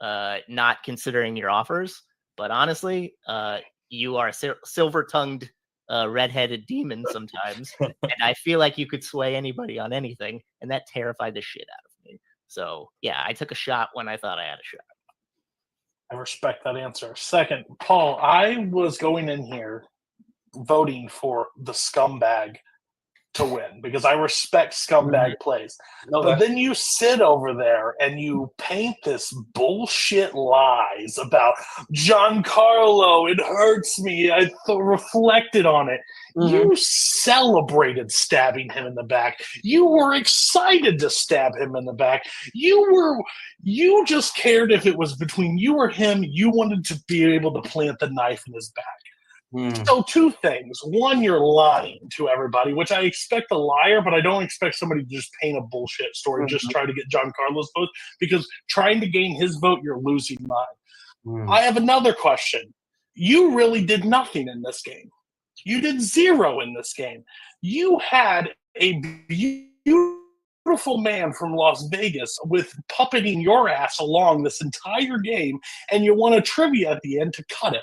not considering your offers. But honestly, you are a silver-tongued, redheaded demon sometimes. And I feel like you could sway anybody on anything, and that terrified the shit out of me. So, yeah, I took a shot when I thought I had a shot. I respect that answer. Second, Paul, I was going in here voting for the scumbag to win because I respect scumbag plays. Okay. But then you sit over there and you paint this bullshit lies about Giancarlo. It hurts me. I reflected on it. You celebrated stabbing him in the back. You were excited to stab him in the back. You just cared if it was between you or him. You wanted to be able to plant the knife in his back. So two things. One, you're lying to everybody, which I expect a liar, but I don't expect somebody to just paint a bullshit story, just try to get Giancarlo's vote, because trying to gain his vote, you're losing mine. I have another question. You really did nothing in this game. You did zero in this game. You had a beautiful man from Las Vegas with puppeting your ass along this entire game, and you won a trivia at the end to cut him.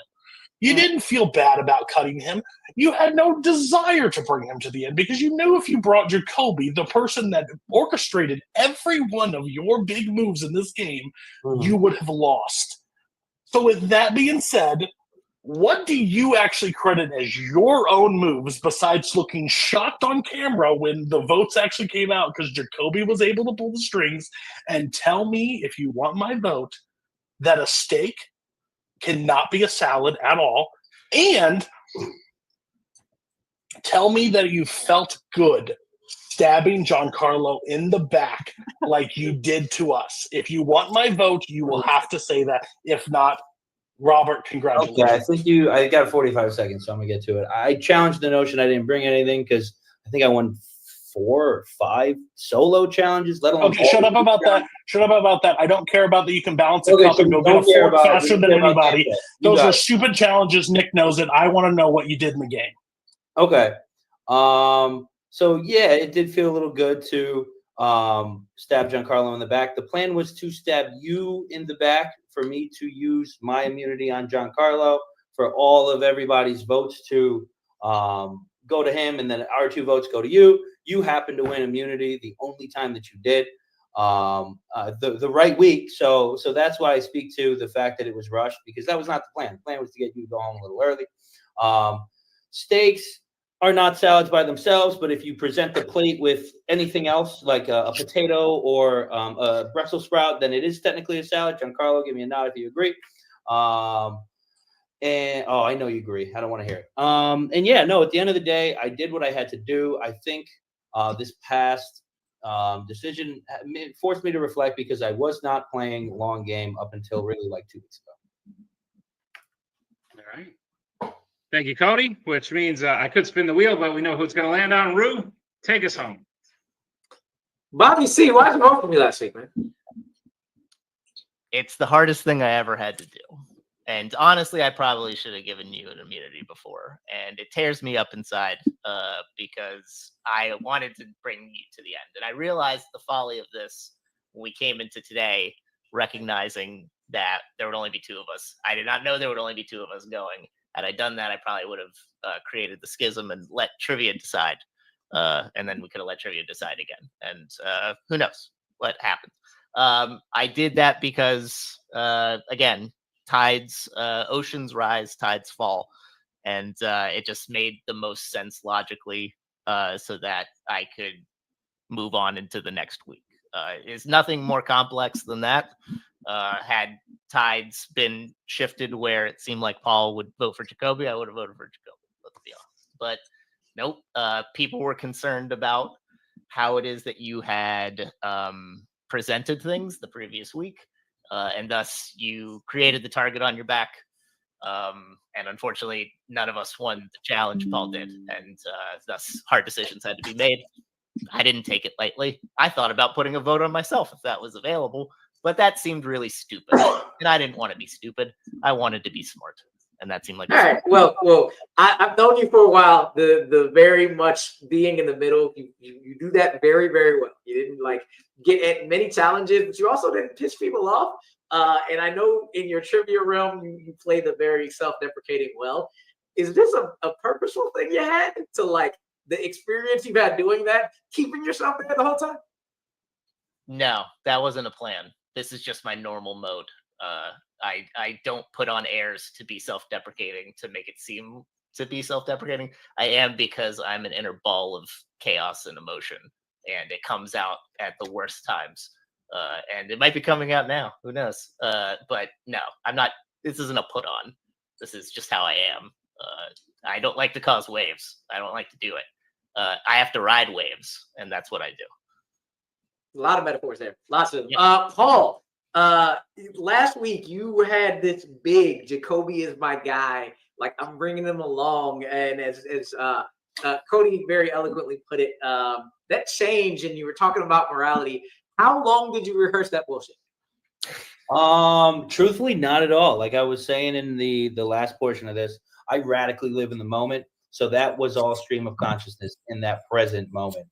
You didn't feel bad about cutting him. You had no desire to bring him to the end because you knew if you brought Jacoby, the person that orchestrated every one of your big moves in this game, you would have lost. So with that being said, what do you actually credit as your own moves besides looking shocked on camera when the votes actually came out because Jacoby was able to pull the strings? And tell me, if you want my vote, that a steak cannot be a salad at all, and tell me that you felt good stabbing Giancarlo in the back like you did to us. If you want my vote, you will have to say that. If not, Robert, congratulations. Okay, I think I got 45 seconds, so I'm gonna get to it. I challenged the notion I didn't bring anything because I think I won 4 or 5 solo challenges, let alone. Okay, shut up about that. Shut up about that. I don't care about that. You can balance a cup and go get a fork faster than anybody. Those are stupid challenges. Nick knows it. I want to know what you did in the game. Okay. So yeah, it did feel a little good to stab Giancarlo in the back. The plan was to stab you in the back for me to use my immunity on Giancarlo, for all of everybody's votes to go to him, and then our 2 votes go to you. You happen to win immunity the only time that you did, the right week. So that's why I speak to the fact that it was rushed, because that was not the plan. The plan was to get you to go home a little early. Steaks are not salads by themselves, but if you present the plate with anything else, like a potato or a Brussels sprout, then it is technically a salad. Giancarlo, give me a nod if you agree. And I know you agree. I don't want to hear it. And yeah, no, at the end of the day, I did what I had to do. I think this past decision forced me to reflect, because I was not playing long game up until really like 2 weeks ago. All right. Thank you, Cody, which means I could spin the wheel, but we know who's going to land on. Rue, take us home. Bobby C, why'd you vote for me last week, man? It's the hardest thing I ever had to do. And honestly, I probably should have given you an immunity before. And it tears me up inside because I wanted to bring you to the end. And I realized the folly of this when we came into today, recognizing that there would only be 2 of us. I did not know there would only be 2 of us going. Had I done that, I probably would have created the schism and let trivia decide. And then we could have let trivia decide again. And who knows what happened. I did that because, again, tides, oceans rise, tides fall. And it just made the most sense logically so that I could move on into the next week. It's nothing more complex than that. Had tides been shifted where it seemed like Paul would vote for Jacoby, I would have voted for Jacoby, let's be honest. But nope, people were concerned about how it is that you had presented things the previous week, and thus you created the target on your back. And unfortunately, none of us won the challenge. Paul did, and thus hard decisions had to be made. I didn't take it lightly. I thought about putting a vote on myself if that was available, but that seemed really stupid, and I didn't want to be stupid. I wanted to be smart, and that seemed like all right. Well, I've known you for a while. The very much being in the middle, you do that very, very well. You didn't like get at many challenges, but you also didn't piss people off. And I know in your trivia realm, you play the very self-deprecating well. Is this a purposeful thing you had to like the experience you've had doing that, keeping yourself there the whole time? No, that wasn't a plan. This is just my normal mode. I don't put on airs to be self-deprecating to make it seem to be self-deprecating. I am because I'm an inner ball of chaos and emotion, and it comes out at the worst times. And it might be coming out now. Who knows? But no, I'm not. This isn't a put on. This is just how I am. I don't like to cause waves. I don't like to do it. I have to ride waves, and that's what I do. A lot of metaphors there. Lots of them. Yeah. Paul, last week you had this big Jacoby is my guy. Like, I'm bringing them along. And as Cody very eloquently put it, that change, and you were talking about morality. How long did you rehearse that bullshit? Truthfully, not at all. Like I was saying in the last portion of this, I radically live in the moment. So that was all stream of consciousness in that present moment.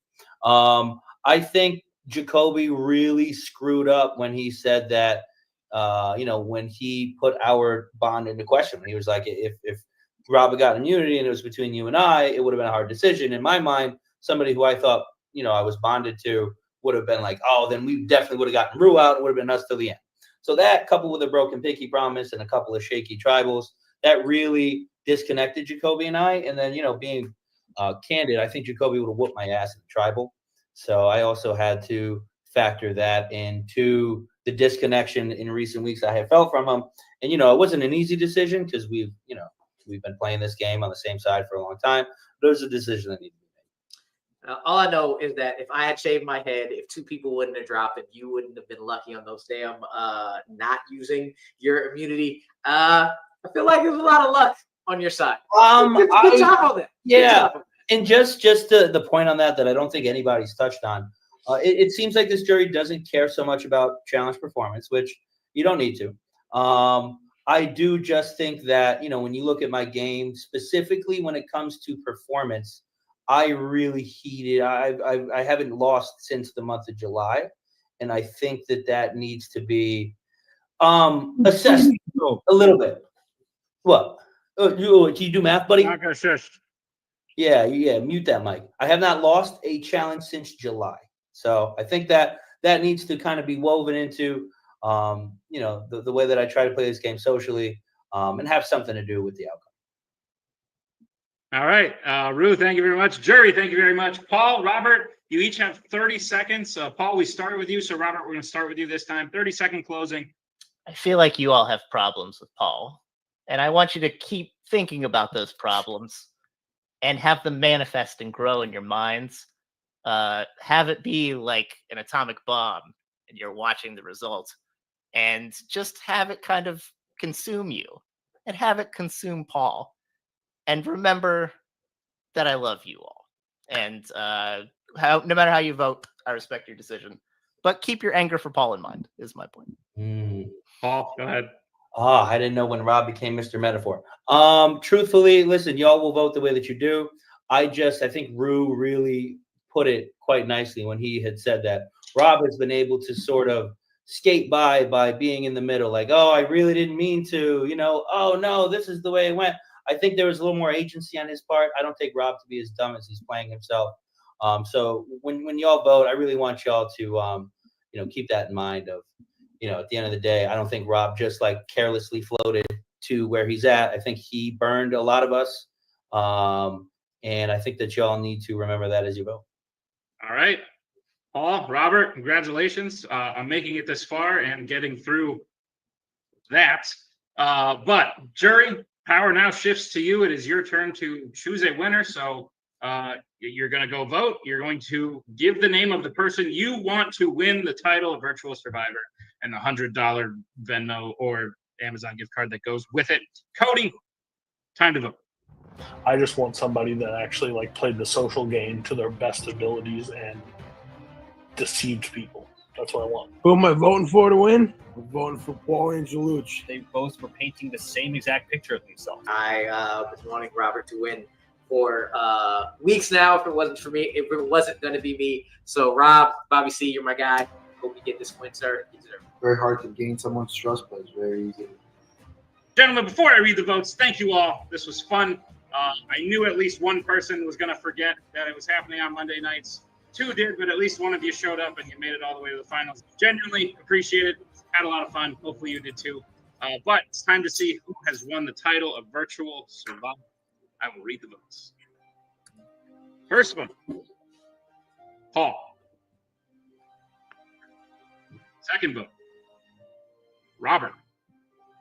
I think Jacoby really screwed up when he said that, when he put our bond into question. He was like, if Robert got immunity and it was between you and I, it would have been a hard decision. In my mind, somebody who I thought, I was bonded to would have been like, oh, then we definitely would have gotten Rue out and would have been us till the end. So that, coupled with a broken pinky promise and a couple of shaky tribals, that really disconnected Jacoby and I. And then, being candid, I think Jacoby would have whooped my ass in the tribal. So I also had to factor that into the disconnection in recent weeks I have felt from him. And, it wasn't an easy decision because we've been playing this game on the same side for a long time. But it was a decision that needed to be made. All I know is that if I had shaved my head, if two people wouldn't have dropped it, you wouldn't have been lucky on those damn not using your immunity. I feel like there's a lot of luck on your side. Good job on that. Yeah. And just the point on that I don't think anybody's touched on. It seems like this jury doesn't care so much about challenge performance, which you don't need to. I do just think that, when you look at my game, specifically when it comes to performance, I really heated. I haven't lost since the month of July. And I think that needs to be assessed a little bit. What? Can you do math, buddy? Not gonna shush. Yeah, mute that mic. I have not lost a challenge since July. So I think that needs to kind of be woven into, the way that I try to play this game socially, and have something to do with the outcome. All right. Rue, thank you very much. Jury, thank you very much. Paul, Robert, you each have 30 seconds. Paul, we started with you. So, Robert, we're going to start with you this time. 30-second closing. I feel like you all have problems with Paul, and I want you to keep thinking about those problems and have them manifest and grow in your minds. Have it be like an atomic bomb, and you're watching the result, and just have it kind of consume you, and have it consume Paul. And remember that I love you all. And no matter how you vote, I respect your decision. But keep your anger for Paul in mind, is my point. Paul, go ahead. I didn't know when Rob became Mr. Metaphor. Truthfully, listen, y'all will vote the way that you do. I think Rue really put it quite nicely when he had said that Rob has been able to sort of skate by being in the middle. Like, oh, I really didn't mean to, oh, no, this is the way it went. I think there was a little more agency on his part. I don't take Rob to be as dumb as he's playing himself. So when y'all vote, I really want y'all to, keep that in mind of, at the end of the day, I don't think Rob just like carelessly floated to where he's at. I think he burned a lot of us. And I think that y'all need to remember that as you vote. All right. Paul, Robert, congratulations on making it this far and getting through that. But jury, power now shifts to you. It is your turn to choose a winner. So you're going to go vote. You're going to give the name of the person you want to win the title of Virtual Survivor and the $100 Venmo or Amazon gift card that goes with it. Cody, time to vote. I just want somebody that actually played the social game to their best abilities and deceived people. That's what I want. Who am I voting for to win? I'm voting for Paul Angelucci. They both were painting the same exact picture of themselves. I was wanting Robert to win for weeks now. If it wasn't for me, if it wasn't going to be me. So Rob, Bobby C, you're my guy. Hope you get this win, sir. You deserve it. Very hard to gain someone's trust, but it's very easy. Gentlemen, before I read the votes, thank you all. This was fun. I knew at least one person was going to forget that it was happening on Monday nights. Two did, but at least one of you showed up and you made it all the way to the finals. Genuinely appreciate it. Had a lot of fun. Hopefully you did too. But it's time to see who has won the title of Virtual Survivor. I will read the votes. First vote, Paul. Second vote, Robert.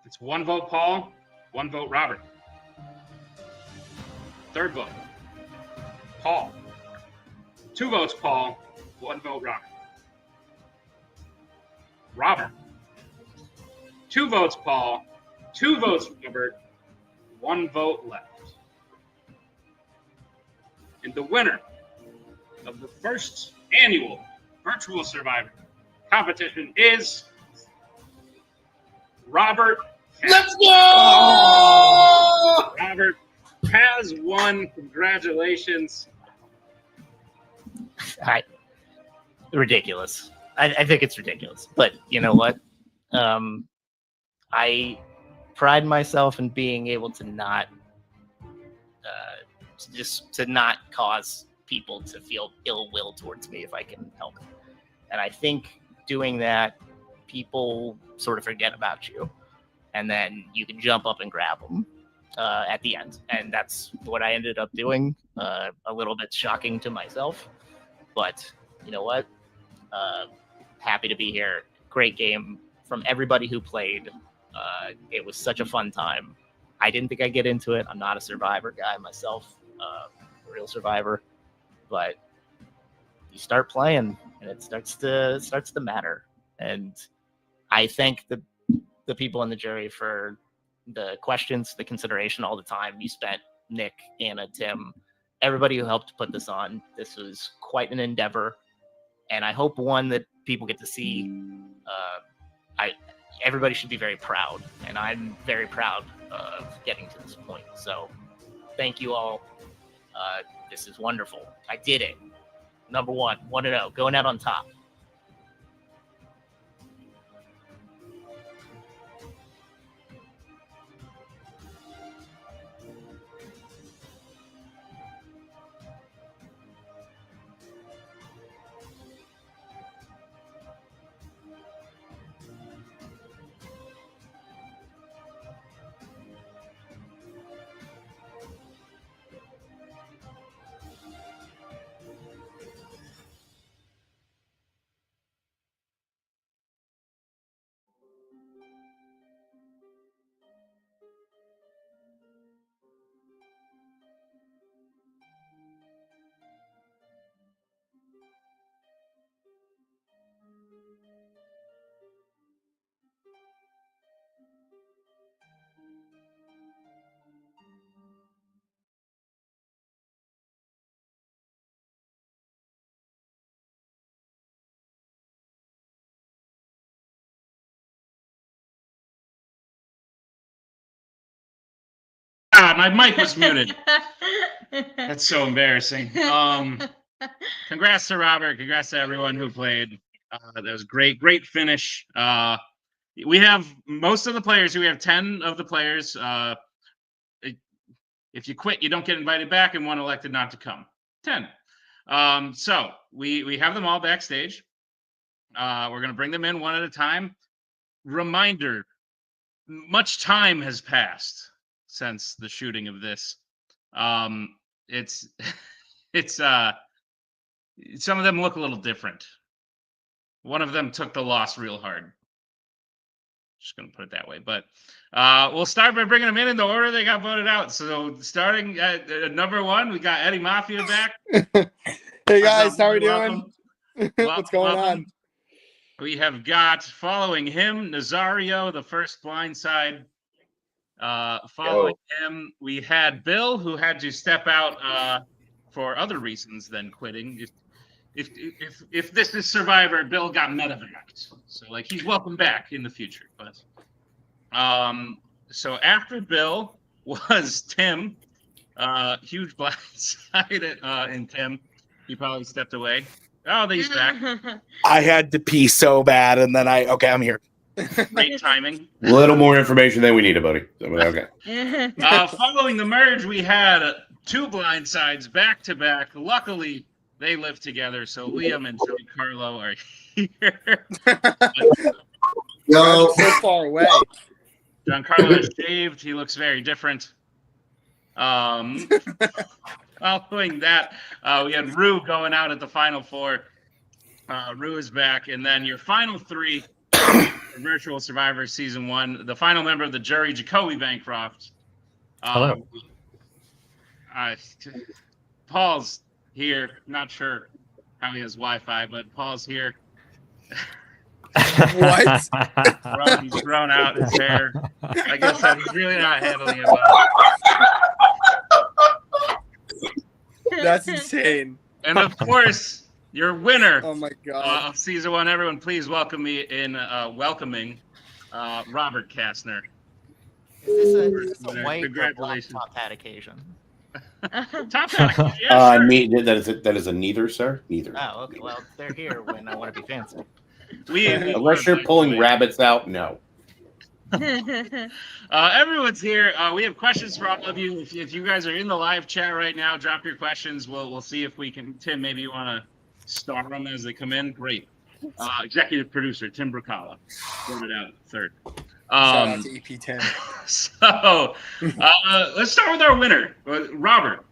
It's 1 vote, Paul, 1 vote, Robert. Third vote, Paul. 2 votes, Paul, 1 vote, Robert. Robert. 2 votes, Paul, 2 votes, Robert, 1 vote left. And the winner of the first annual Virtual Survivor competition is Robert. Let's go! Robert has won. Congratulations. Ridiculous. I think it's ridiculous. But you know what? I pride myself in being able to not to not cause people to feel ill will towards me if I can help it. And I think doing that, people sort of forget about you, and then you can jump up and grab them at the end. And that's what I ended up doing. A little bit shocking to myself, but you know what? Happy to be here. Great game from everybody who played. It was such a fun time. I didn't think I'd get into it. I'm not a Survivor guy myself, a real Survivor, but you start playing and it starts to matter. And I thank the people in the jury for the questions, the consideration, all the time you spent. Nick, Anna, Tim, everybody who helped put this on. This was quite an endeavor, and I hope one that people get to see. Everybody should be very proud, and I'm very proud of getting to this point. So thank you all. This is wonderful. I did it. Number 1, 1-0, going out on top. Ah, my mic was muted. That's so embarrassing. Congrats to Robert. Congrats to everyone who played. That was great. Great finish. We have most of the players. We have 10 of the players. If you quit, you don't get invited back, and one elected not to come. 10. So we have them all backstage. We're going to bring them in one at a time. Reminder, much time has passed since the shooting of this. It's some of them look a little different. One of them took the loss real hard. Just gonna put it that way. But we'll start by bringing them in the order they got voted out. So starting at number 1, we got Eddie Mafia back. Hey guys, how are we doing? What's going welcome. on? We have got, following him, Nazario, the first blindside. Following him, we had Bill, who had to step out for other reasons than quitting. If this is Survivor, Bill got medevaced, so like he's welcome back in the future. But so after Bill was Tim, huge blindside in Tim. He probably stepped away. Oh, he's back. I had to pee so bad, and then I'm here. Great timing. A little more information than we needed, buddy. Okay. Following the merge, we had 2 blindsides back to back. Luckily, they live together, so Liam and Giancarlo are here. No, so far away. Giancarlo is shaved. He looks very different. Following that, we had Rue going out at the final four. Rue is back. And then your final three for Virtual Survivor Season 1, the final member of the jury, Jacoby Bancroft. Hello. Paul's here. Not sure how he has Wi-Fi, but Paul's here. What? He's grown out his hair. I guess that he's really not handling it well. That's insane. And of course, your winner Oh my god. of Season 1. Everyone, please welcome me in welcoming Robert Kastner. Is this a Winner. white or black Congratulations. top hat occasion? Top hat. Yeah, sure. That is a neither, sir. Neither. Oh, okay. Well, they're here when I want to be fancy. Unless you're pulling rabbits out, no. Everyone's here. We have questions for all of you. If you guys are in the live chat right now, drop your questions. We'll see if we can. Tim, maybe you want to star them as they come in. Great. Executive producer Tim Bracala. Put it out third. Shout out to EP10. So let's start with our winner, Robert.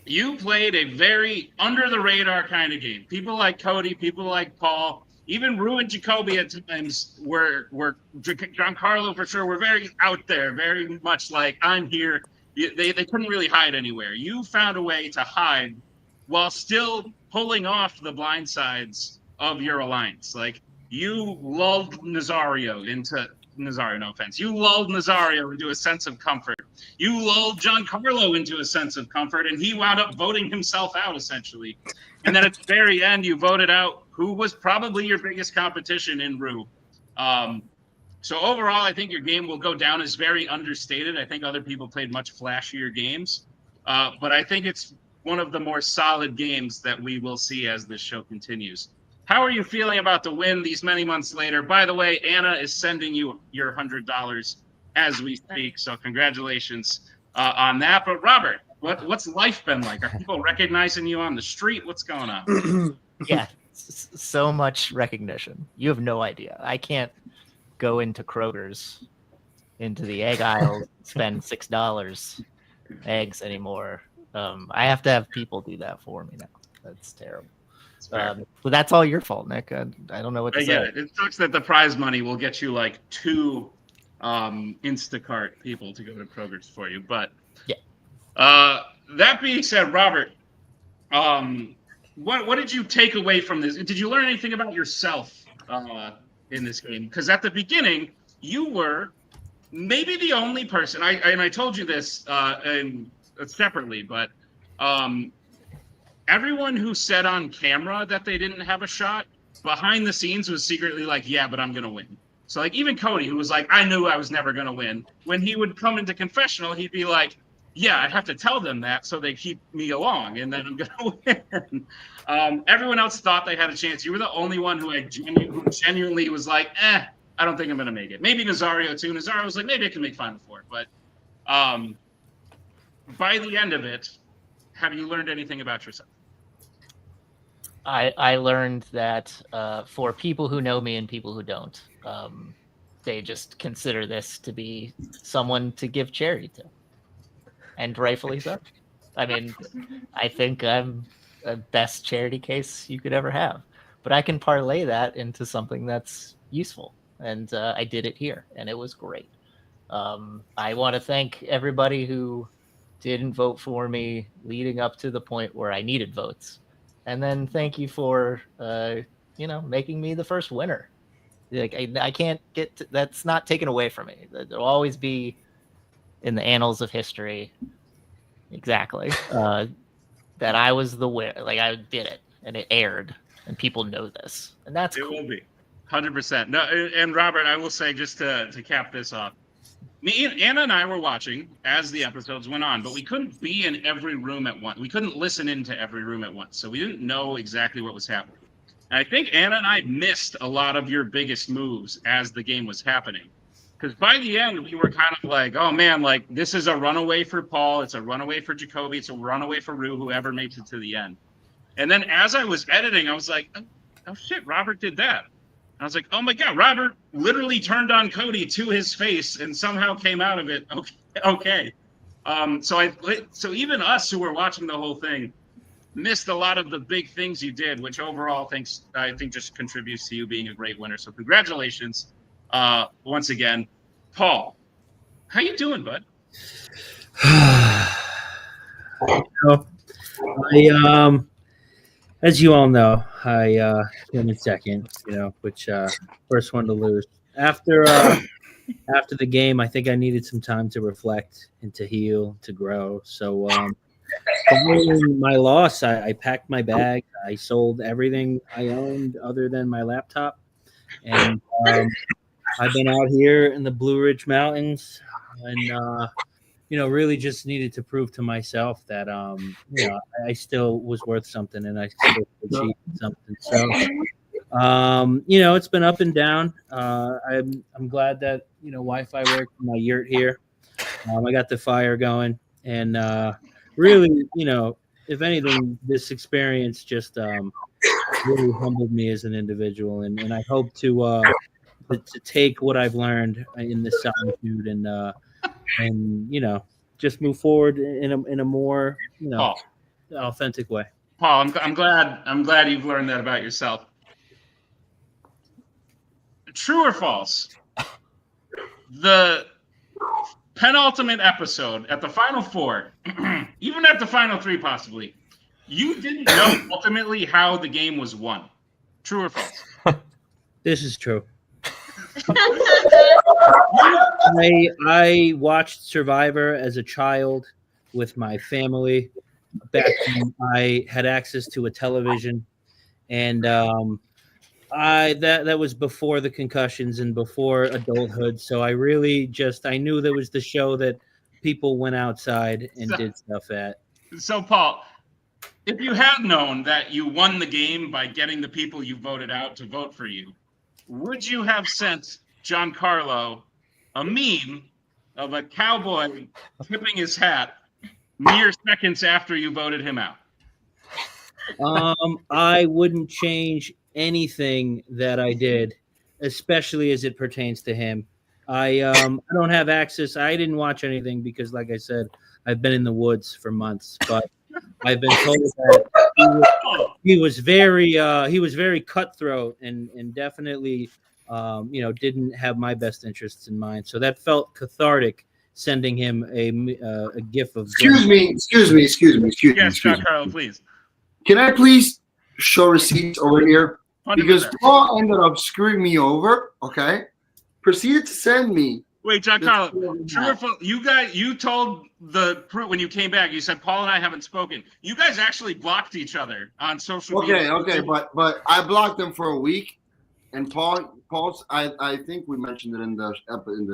You played a very under the radar kind of game. People like Cody, people like Paul, even Rue and Jacoby at times were Giancarlo for sure. Were very out there, very much like I'm here. They couldn't really hide anywhere. You found a way to hide while still pulling off the blind sides of your alliance. Like you lulled Nazario, no offense. You lulled Nazario into a sense of comfort. You lulled Giancarlo into a sense of comfort, and he wound up voting himself out, essentially. And then at the very end, you voted out who was probably your biggest competition in Rue. So overall, I think your game will go down as very understated. I think other people played much flashier games. But I think it's one of the more solid games that we will see as this show continues. How are you feeling about the win these many months later? By the way, Anna is sending you your $100 as we speak, so congratulations on that. But Robert, what's life been like? Are people recognizing you on the street? What's going on? Yeah, so much recognition. You have no idea. I can't go into Kroger's, into the egg aisle, spend $6 eggs anymore. I have to have people do that for me now. That's terrible. But that's all your fault, Nick. I don't know what to say. Yeah, it sucks that the prize money will get you like 2 Instacart people to go to Kroger's for you. But yeah. That being said, Robert, what did you take away from this? Did you learn anything about yourself in this game? Because at the beginning, you were maybe the only person. I told you this separately, but everyone who said on camera that they didn't have a shot behind the scenes was secretly like, yeah, but I'm going to win. So like even Cody, who was like, I knew I was never going to win. When he would come into confessional, he'd be like, yeah, I have to tell them that so they keep me along and then I'm going to win. Everyone else thought they had a chance. You were the only one who genuinely was like, I don't think I'm going to make it. Maybe Nazario too. Nazario was like, maybe I can make Final Four. But by the end of it, have you learned anything about yourself? I learned that for people who know me and people who don't, they just consider this to be someone to give charity to. And rightfully so. I mean, I think I'm the best charity case you could ever have. But I can parlay that into something that's useful. And I did it here, and it was great. I want to thank everybody who didn't vote for me leading up to the point where I needed votes. And then thank you for, making me the first winner. Like I can't get to, that's not taken away from me. There'll always be in the annals of history, exactly, that I was the winner. Like I did it, and it aired, and people know this, and that's it. Cool. Will be 100%. No, and Robert, I will say just to cap this off. Anna and I were watching as the episodes went on, but we couldn't be in every room at once. We couldn't listen into every room at once, so we didn't know exactly what was happening. And I think Anna and I missed a lot of your biggest moves as the game was happening. Because by the end, we were kind of like, oh man, like this is a runaway for Paul, it's a runaway for Jacoby, it's a runaway for Rue, whoever makes it to the end. And then as I was editing, I was like, oh shit, Robert did that. I was like, oh my God, Robert literally turned on Cody to his face and somehow came out of it okay. So even us who were watching the whole thing missed a lot of the big things you did, which overall I think just contributes to you being a great winner. So congratulations once again. Paul, how you doing, bud? As you all know, I came in second, which first one to lose. After the game, I think I needed some time to reflect and to heal, to grow. So following my loss, I packed my bag. I sold everything I owned other than my laptop. And I've been out here in the Blue Ridge Mountains and really just needed to prove to myself that I still was worth something and I still achieved something. So it's been up and down. I'm glad that Wi-Fi worked in my yurt here. I got the fire going, and really, if anything, this experience just really humbled me as an individual, and I hope to take what I've learned in this solitude and just move forward in a more authentic way. Paul, I'm glad you've learned that about yourself. True or false? The penultimate episode at the final four, even at the final three, possibly, you didn't know ultimately how the game was won. True or false? This is true. I watched Survivor as a child with my family. Back when I had access to a television, and that was before the concussions and before adulthood. So I really I knew there was the show that people went outside and did stuff at. So Paul, if you had known that you won the game by getting the people you voted out to vote for you, would you have sent Giancarlo a meme of a cowboy tipping his hat mere seconds after you voted him out? I wouldn't change anything that I did, especially as it pertains to him. I don't have access. I didn't watch anything because, like I said, I've been in the woods for months. But I've been told that he was very cutthroat and definitely didn't have my best interests in mind. So that felt cathartic, sending him a gif of. Excuse me. Yes, Giancarlo, please. Can I please show receipts over here? 100%. Because Paul ended up screwing me over. Okay, proceeded to send me. Wait, Giancarlo, true or false? You told the crew when you came back. You said Paul and I haven't spoken. You guys actually blocked each other on social media. Okay, but I blocked him for a week, and Paul's. I think we mentioned it in the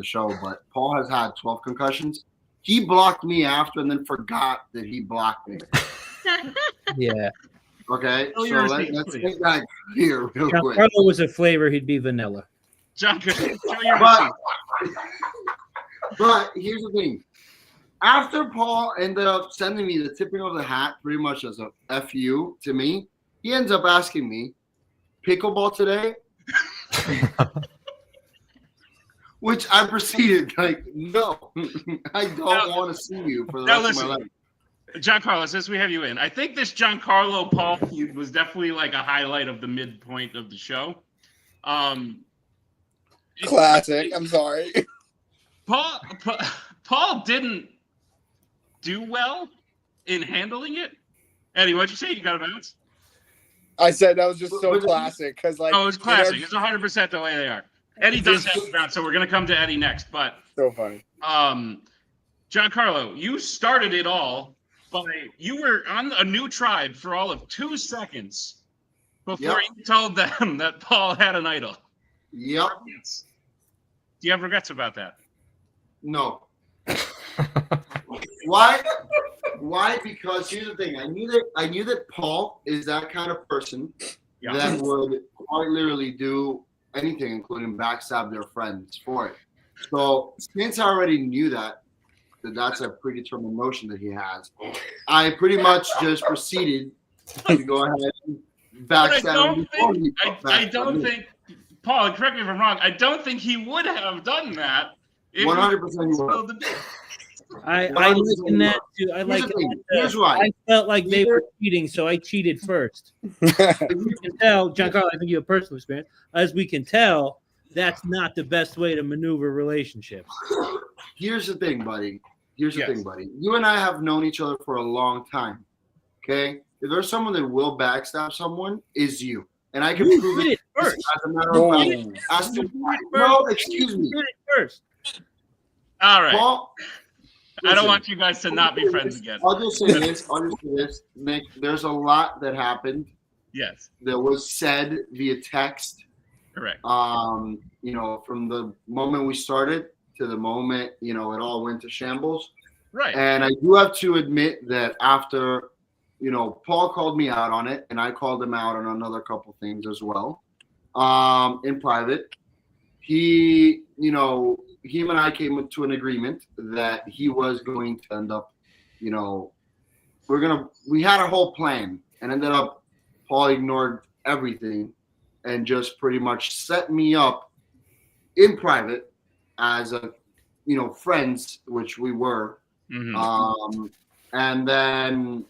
show, but Paul has had 12 concussions. He blocked me after, and then forgot that he blocked me. Yeah. Okay, so let's take that here real quick. Carlo was a flavor; he'd be vanilla. John, but here's the thing: after Paul ended up sending me the tipping of the hat, pretty much as a fu to me, he ends up asking me, "Pickleball today?" Which I proceeded no, I don't want to see you for the rest of my life. Giancarlo, since we have you in, I think this Giancarlo Paul feud was definitely like a highlight of the midpoint of the show. Classic. I'm sorry. Paul didn't do well in handling it. Eddie, what'd you say? You got a bounce? I said that was just so classic because it was classic. It's 100% the way they are. Eddie does have a bounce, so we're gonna come to Eddie next. But so funny. Giancarlo, you started it all. But you were on a new tribe for all of 2 seconds before you told them that Paul had an idol. Yep. Do you have regrets about that? No. Why? Why? Because here's the thing. I knew that Paul is that kind of person that would quite literally do anything, including backstab their friends for it. So since I already knew that's a predetermined notion that he has, I pretty much just proceeded to go ahead and backstab him. I don't think, Paul, correct me if I'm wrong, I don't think he would have done that. 100% he would. I like in that too. I like Here's why. I felt like they were cheating, so I cheated first. As we can tell, Giancarlo, I think you have personal experience. As we can tell, that's not the best way to maneuver relationships. Here's the thing, buddy. Here's the thing, buddy. You and I have known each other for a long time. Okay? If there's someone that will backstab someone, is you. And I can prove it first. As a matter of fact. As to, no, excuse me. First. All right. Paul, I don't want you guys to not be friends again. I'll just say this. Nick, there's a lot that happened. Yes. That was said via text. Correct. You know, from the moment we started to the moment, you know, it all went to shambles. Right. And I do have to admit that after, you know, Paul called me out on it, and I called him out on another couple things as well. In private, him and I came to an agreement that he was going to end up, you know, we had a whole plan, and ended up Paul ignored everything and just pretty much set me up in private as a, you know, friends, which we were. Mm-hmm. And then,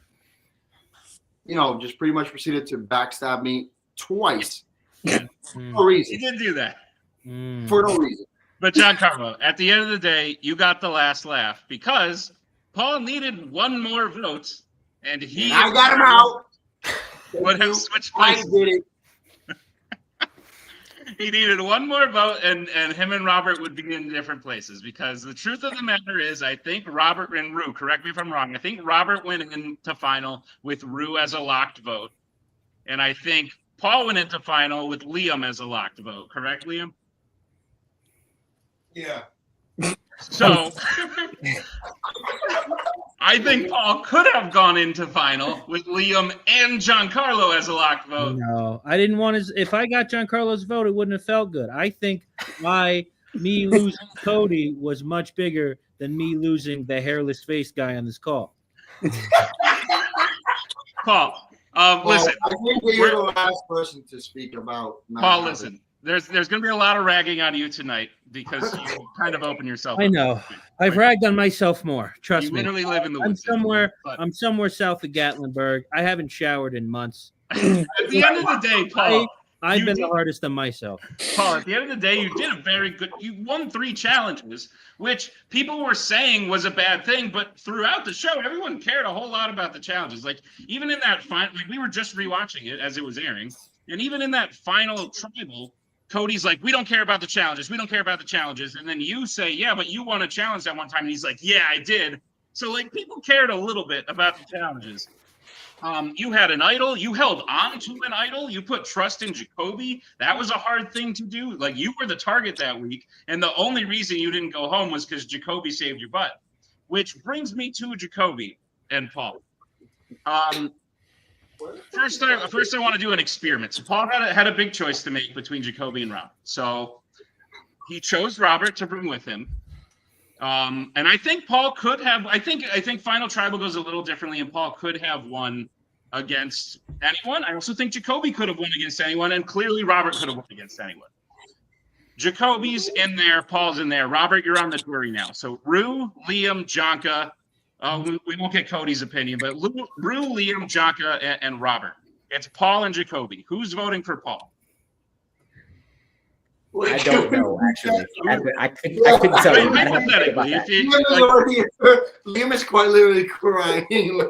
you know, just pretty much proceeded to backstab me twice. For no reason. He did do that. For no reason. But Giancarlo, at the end of the day, you got the last laugh because Paul needed one more vote, and I got him out. Would have switched I places. did it. He needed one more vote, and him and Robert would be in different places because the truth of the matter is, I think Robert and Rue, correct me if I'm wrong, I think Robert went into final with Rue as a locked vote, and I think Paul went into final with Liam as a locked vote. Correct, Liam? Yeah. So I think Paul could have gone into final with Liam and Giancarlo as a locked vote. No, I didn't want his. If I got Giancarlo's vote, it wouldn't have felt good. I think me losing Cody was much bigger than me losing the hairless face guy on this call. Paul, listen. I think that you're the last person to speak about. Paul, listen. There's going to be a lot of ragging on you tonight because you kind of open yourself. I know. I've ragged on myself more. Trust me. You literally live in the woods. I'm somewhere south of Gatlinburg. I haven't showered in months. At the end of the day, Paul, I've been the hardest on myself. Paul, at the end of the day, you did a very good. You won 3 challenges, which people were saying was a bad thing, but throughout the show, everyone cared a whole lot about the challenges. Like even in that final, like we were just rewatching it as it was airing, and even in that final tribal, Cody's like, we don't care about the challenges. We don't care about the challenges. And then you say, yeah, but you won a challenge that one time. And he's like, yeah, I did. So like people cared a little bit about the challenges. You had an idol. You held on to an idol. You put trust in Jacoby. That was a hard thing to do. Like you were the target that week. And the only reason you didn't go home was because Jacoby saved your butt. Which brings me to Jacoby and Paul. First, I want to do an experiment. So Paul had a big choice to make between Jacoby and Robert. So he chose Robert to bring with him. And I think Paul could have. I think Final Tribal goes a little differently, and Paul could have won against anyone. I also think Jacoby could have won against anyone, and clearly Robert could have won against anyone. Jacoby's in there, Paul's in there. Robert, you're on the jury now. So Rue, Liam, Jonka. We won't get Cody's opinion, but Rue, Liam, Jonka, and Robert. It's Paul and Jacoby. Who's voting for Paul? I don't know, actually. I couldn't tell you. Liam is quite literally crying. Who's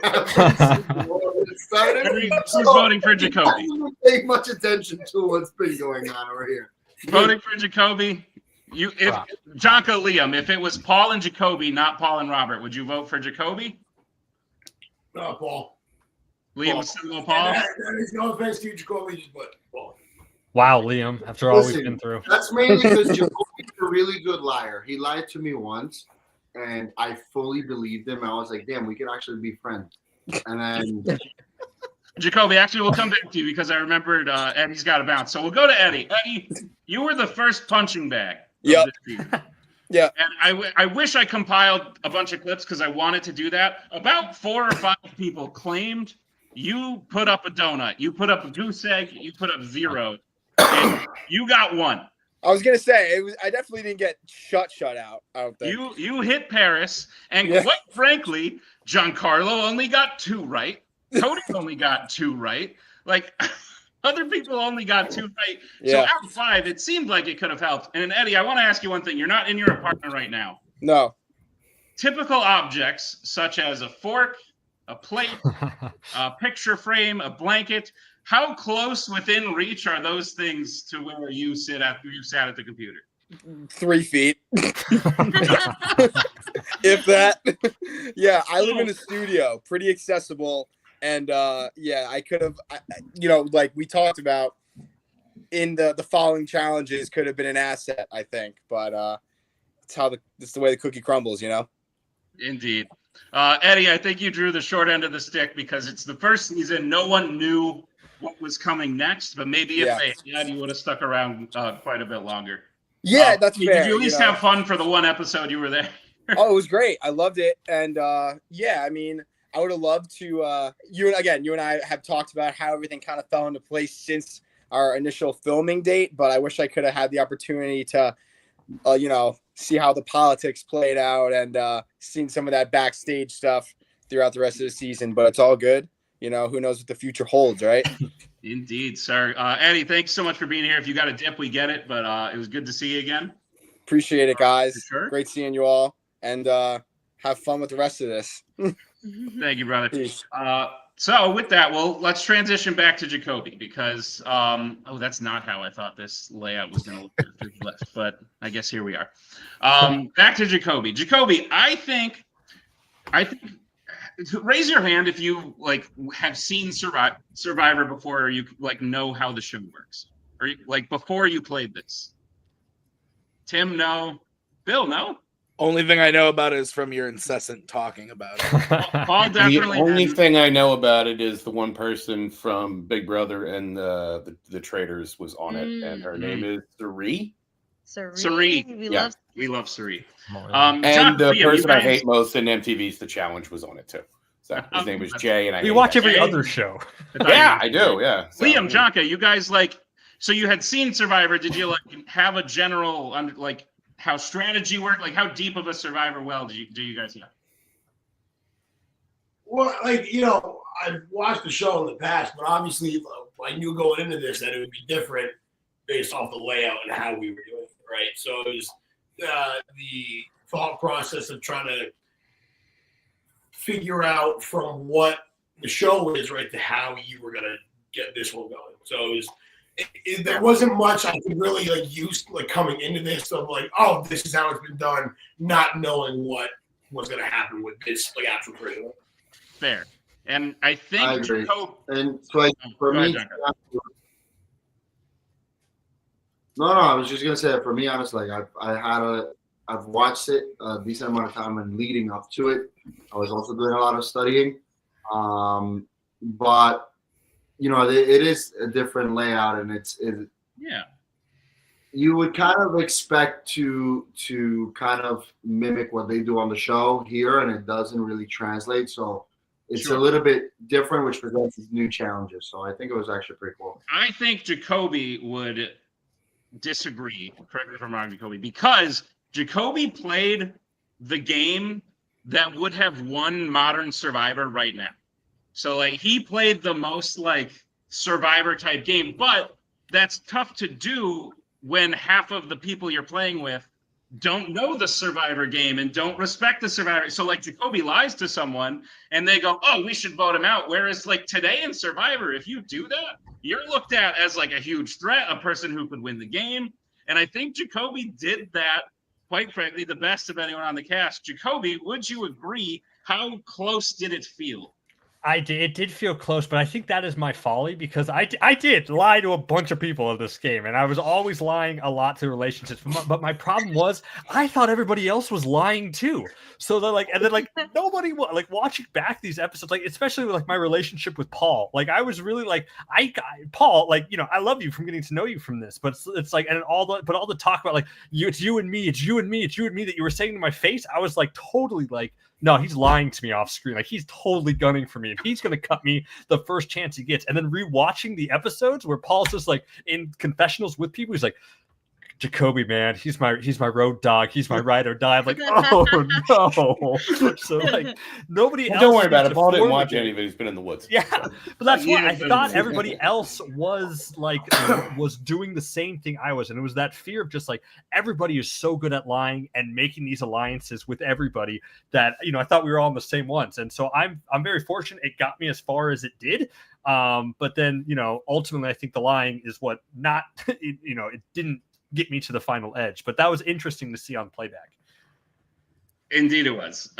voting for Jacoby? I don't pay much attention to what's been going on over here. Voting for Jacoby? Jonka, Liam, if it was Paul and Jacoby, not Paul and Robert, would you vote for Jacoby? No, Paul. Liam would still go Paul? There's no offense to you, Jacoby, but Paul. Wow, Liam, after all we've been through. That's mainly because Jacoby's a really good liar. He lied to me once, and I fully believed him. I was like, damn, we could actually be friends. And then... Jacoby, actually, we'll come back to you because I remembered Eddie's got to bounce. So we'll go to Eddie. Eddie, you were the first punching bag. Yep. Yeah. And I wish I compiled a bunch of clips because I wanted to do that. About 4 or 5 people claimed you put up a donut. You put up a goose egg. You put up 0. And you got 1. I was gonna say I definitely didn't get shut out. I don't think You hit Paris, and Yeah. quite frankly, Giancarlo only got 2 right. Cody only got 2 right. Like other people only got 2 right. So Yeah. out of 5, it seemed like it could have helped. And Eddie, I want to ask you one thing. You're not in your apartment right now. No. Typical objects such as a fork, a plate, a picture frame, a blanket. How close within reach are those things to where you sat at the computer? 3 feet. If that. Yeah, I live in a studio, pretty accessible. And yeah, I could have, like we talked about in the following challenges could have been an asset, I think. But it's the way the cookie crumbles, Indeed. Eddie, I think you drew the short end of the stick because it's the first season. No one knew what was coming next, but maybe if they had, you would have stuck around quite a bit longer. Yeah, that's fair. Did you at least have fun for the one episode you were there? Oh, it was great. I loved it. And yeah, I mean, I would have loved to you and I have talked about how everything kind of fell into place since our initial filming date, but I wish I could have had the opportunity to see how the politics played out and seen some of that backstage stuff throughout the rest of the season, but it's all good. Who knows what the future holds, right? Indeed, sir. Eddie, thanks so much for being here. If you got a dip, we get it, but it was good to see you again. Appreciate it, guys. Sure. Great seeing you all, and have fun with the rest of this. Thank you, brother. So with that, let's transition back to Jacoby because that's not how I thought this layout was going to look after he left, but I guess here we are. Back to Jacoby. Jacoby, I think raise your hand if you have seen Survivor before, or you know how the show works, or before you played this. Tim, no. Bill, no. Only thing I know about it is from your incessant talking about it. Paul definitely. The only thing I know about it is the one person from Big Brother and the Traders was on it, and her name is Sari. Sari. We love Sari. And the person I hate most in MTV is The Challenge was on it too. So his name was Jay, and we watch every other show. Yeah, I do. Yeah. So, Liam, Jonka, you guys so you had seen Survivor. Did you have a general how strategy worked? How deep of a Survivor do you guys know? Well, I've watched the show in the past, but obviously I knew going into this that it would be different based off the layout and how we were doing it, right? So it was the thought process of trying to figure out from what the show is, right, to how you were going to get this one going. So it was there wasn't much I could really use coming into this of this is how it's been done, not knowing what was going to happen with this actual curriculum. Fair, and I think I agree. And so for me, I was just gonna say that for me, honestly, I've watched it a decent amount of time, and leading up to it, I was also doing a lot of studying, but. It is a different layout, and you would kind of expect to kind of mimic what they do on the show here, and it doesn't really translate. So it's a little bit different, which presents these new challenges. So I think it was actually pretty cool. I think Jacoby would disagree. Correct me if I'm wrong, Jacoby, because Jacoby played the game that would have won Modern Survivor right now. So he played the most Survivor type game, but that's tough to do when half of the people you're playing with don't know the Survivor game and don't respect the Survivor. So Jacoby lies to someone and they go, oh, we should vote him out. Whereas today in Survivor, if you do that, you're looked at as a huge threat, a person who could win the game. And I think Jacoby did that, quite frankly, the best of anyone on the cast. Jacoby, would you agree? How close did it feel? It did feel close, but I think that is my folly because I did lie to a bunch of people in this game, and I was always lying a lot to relationships. But my problem was I thought everybody else was lying too. So then nobody watching back these episodes, especially with my relationship with Paul. I was really Paul, I love you from getting to know you from this, but it's and all the talk about it's you and me that you were saying to my face, I was totally no, he's lying to me off screen. He's totally gunning for me. And he's going to cut me the first chance he gets. And then rewatching the episodes where Paul's just in confessionals with people, he's Jacoby, man, he's my road dog. He's my ride or die. I'm like, oh no. So like nobody else. Don't worry about seemed it. to Paul didn't form watch it. any of it. He's been in the woods. Yeah, but that's why I Yeah. thought everybody else was like was doing the same thing I was, and it was that fear of just like everybody is so good at lying and making these alliances with everybody that I thought we were all on the same ones, and so I'm very fortunate it got me as far as it did. But then ultimately I think the lying is what not it didn't get me to the final edge, but that was interesting to see on playback. Indeed, it was.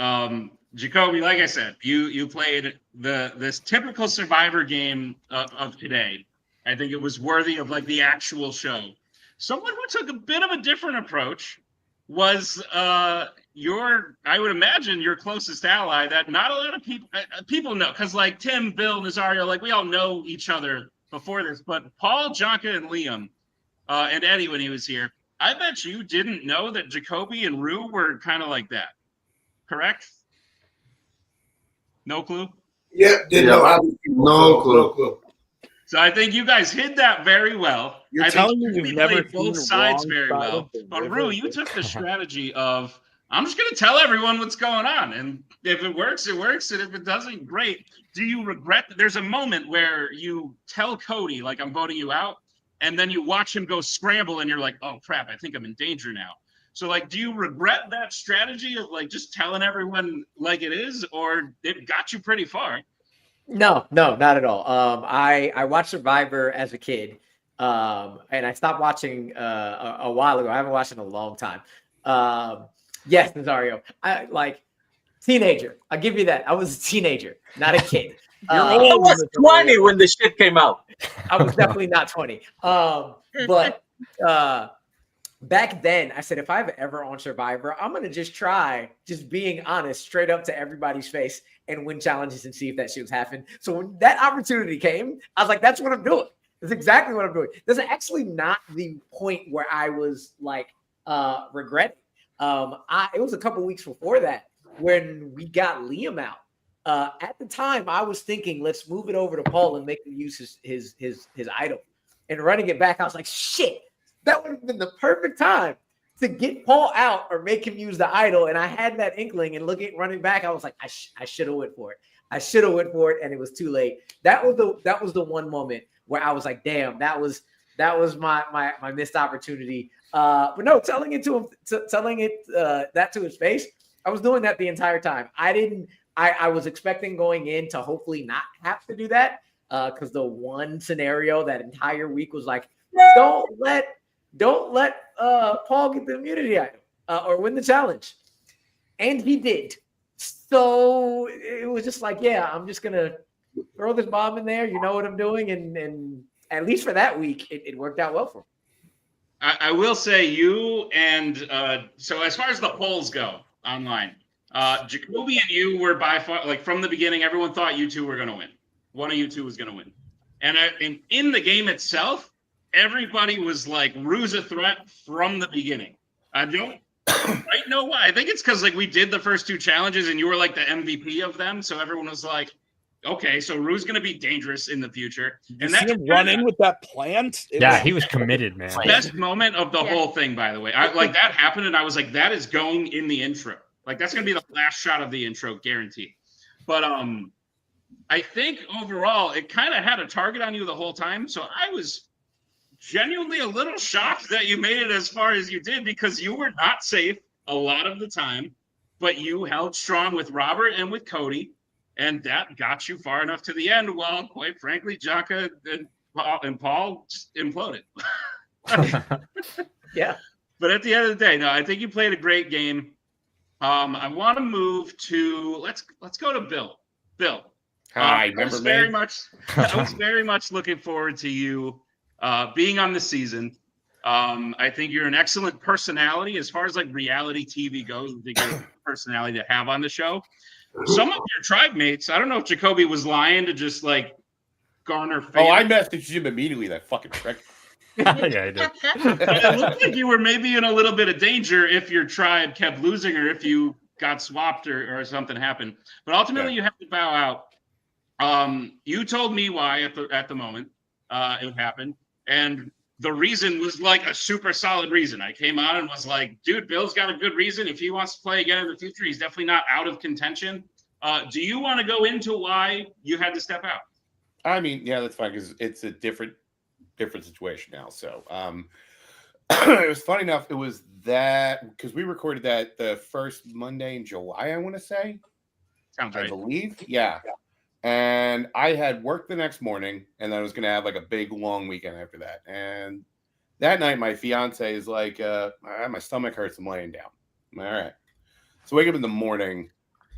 Jacoby, like I said, you played this typical Survivor game of today. I think it was worthy of like the actual show. Someone who took a bit of a different approach was I would imagine your closest ally that not a lot of people know, because like Tim, Bill, Nazario, like we all know each other before this, but Paul, Jonka, and Liam, and Eddie when he was here, I bet you didn't know that Jacoby and Rue were kind of like that. Correct? No clue? Yeah, didn't know. No clue. So I think you guys hid that very well. You're I telling think me you you've never played both seen sides wrong very side well. of the But river? Rue, you took the strategy of, I'm just going to tell everyone what's going on. And if it works, it works. And if it doesn't, great. Do you regret that? There's a moment where you tell Cody, like, I'm voting you out. And then you watch him go scramble and you're like, oh, crap, I think I'm in danger now. So, like, do you regret that strategy of, like, just telling everyone like it is? Or it got you pretty far? No, not at all. I watched Survivor as a kid, and I stopped watching a while ago. I haven't watched it in a long time. Yes, Nazario. I like teenager. I'll give you that. I was a teenager, not a kid. I was 20 when the shit came out. I was definitely not 20. But back then, I said, if I'm ever on Survivor, I'm gonna just try just being honest, straight up to everybody's face, and win challenges and see if that shit was happening. So when that opportunity came, I was like, that's what I'm doing. That's exactly what I'm doing. That's actually not the point where I was like regretting. It was a couple weeks before that when we got Liam out. At the time, I was thinking, let's move it over to Paul and make him use his idol. And running it back, I was like, shit, that would have been the perfect time to get Paul out or make him use the idol. And I had that inkling, and running back, I was like, I should have went for it. I should have went for it, and it was too late. That was the one moment where I was like, damn, that was my missed opportunity. But no, telling it to him, that to his face, I was doing that the entire time. I was expecting going in to hopefully not have to do that, because the one scenario that entire week was like, don't let Paul get the immunity item or win the challenge, and he did. So it was just like, yeah, I'm just gonna throw this bomb in there. You know what I'm doing, and at least for that week, it worked out well for him. I will say you and so as far as the polls go online, Jacoby and you were by far, like from the beginning, everyone thought you two were going to win. One of you two was going to win. And in the game itself, everybody was like, Rue's a threat from the beginning. I don't quite know why. I think it's because like we did the first two challenges and you were like the MVP of them. So everyone was like, okay, so Rue's going to be dangerous in the future. And that run in with that plant. He was committed, man. Best moment of the whole thing, by the way. Like that happened, and I was like, that is going in the intro. Like that's going to be the last shot of the intro, guaranteed. But I think overall, it kind of had a target on you the whole time. So I was genuinely a little shocked that you made it as far as you did, because you were not safe a lot of the time, but you held strong with Robert and with Cody. And that got you far enough to the end. Well, quite frankly, Jonka and Paul just imploded. Yeah. But at the end of the day, no, I think you played a great game. I want to move to let's go to Bill. Bill, hi, I was very much looking forward to you being on the season. I think you're an excellent personality as far as like reality TV goes. I think you're a personality to have on the show. Some of your tribe mates, I don't know if Jacoby was lying to just like garner fame. Oh, I messaged him immediately. That fucking trick. Yeah, I did. It looked like you were maybe in a little bit of danger if your tribe kept losing or if you got swapped or something happened. But ultimately, you had to bow out. You told me why at the moment it happened, and the reason was like a super solid reason. I came on and was like, dude, Bill's got a good reason. If he wants to play again in the future, he's definitely not out of contention. Do you want to go into why you had to step out? I mean, yeah, that's fine because it's a different situation now. So it was funny enough. It was that because we recorded that the first Monday in July, I want to say. Sounds right. I believe. Yeah. And I had work the next morning, and then I was going to have like a big long weekend after that. And that night, my fiance is like, my stomach hurts. I'm laying down. I'm like, all right. So I wake up in the morning,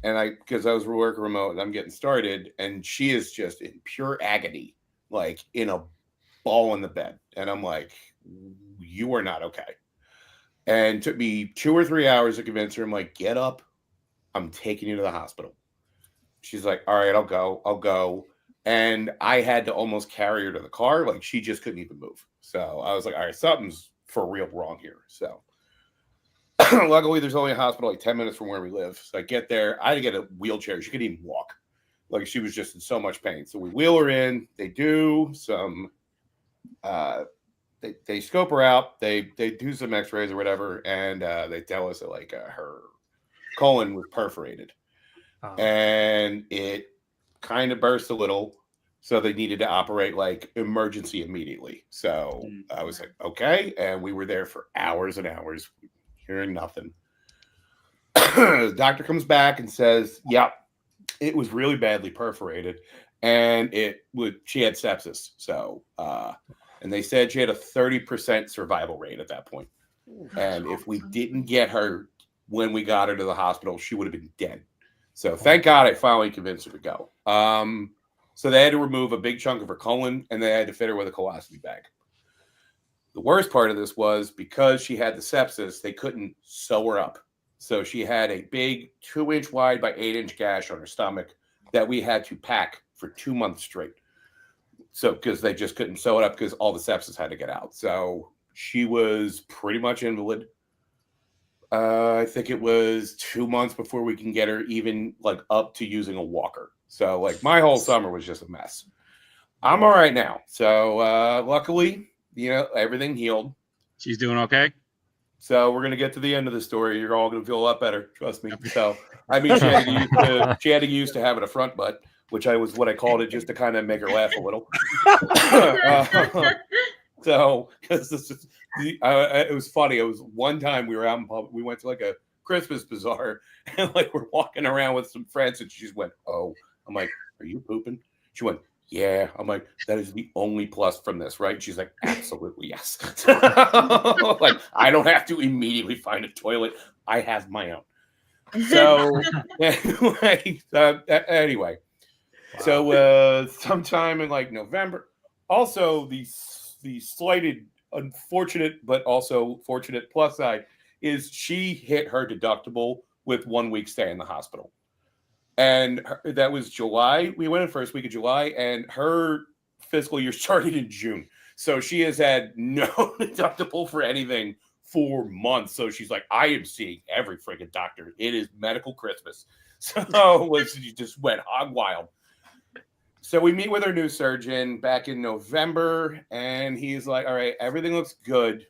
and because I was working remote, and I'm getting started, and she is just in pure agony, like in a ball in the bed. And I'm like, you are not okay. And it took me 2 or 3 hours to convince her. I'm like, get up. I'm taking you to the hospital. She's like, all right, I'll go. And I had to almost carry her to the car. Like, she just couldn't even move. So I was like, all right, something's for real wrong here. So luckily, there's only a hospital like 10 minutes from where we live. So I get there. I had to get a wheelchair. She couldn't even walk. Like, she was just in so much pain. So we wheel her in. They do some, they scope her out. They do some x-rays or whatever. And they tell us that, like, her colon was perforated. And it kind of burst a little, so they needed to operate like emergency immediately. So I was like, okay. And we were there for hours and hours, hearing nothing. The doctor comes back and says, yep, it was really badly perforated, and she had sepsis. So, and they said she had a 30% survival rate at that point. And if we didn't get her when we got her to the hospital, she would have been dead. So thank God I finally convinced her to go. So they had to remove a big chunk of her colon, and they had to fit her with a colostomy bag. The worst part of this was because she had the sepsis, they couldn't sew her up. So she had a big 2-inch wide by 8-inch gash on her stomach that we had to pack for 2 months straight. So because they just couldn't sew it up because all the sepsis had to get out. So she was pretty much invalid. I think it was 2 months before we can get her even like up to using a walker. So like my whole summer was just a mess. I'm all right now. So luckily, everything healed. She's doing okay. So we're gonna get to the end of the story. You're all gonna feel a lot better. Trust me. So I mean, she had to get used to having a front butt, which was what I called it, just to kind of make her laugh a little. So because it was funny. It was one time we were out in public. We went to like a Christmas bazaar, and like we're walking around with some friends, and she just went, "Oh." I'm like, "Are you pooping?" She went, "Yeah." I'm like, "That is the only plus from this, right?" She's like, "Absolutely, yes." Like, I don't have to immediately find a toilet. I have my own. So anyway, so sometime in like November. Also, the slighted, unfortunate, but also fortunate plus side is she hit her deductible with 1 week stay in the hospital. And that was July. We went in first week of July, and her fiscal year started in June. So she has had no deductible for anything for months. So she's like, I am seeing every freaking doctor. It is medical Christmas. So she just went hog wild. So we meet with our new surgeon back in November, and he's like, all right, everything looks good.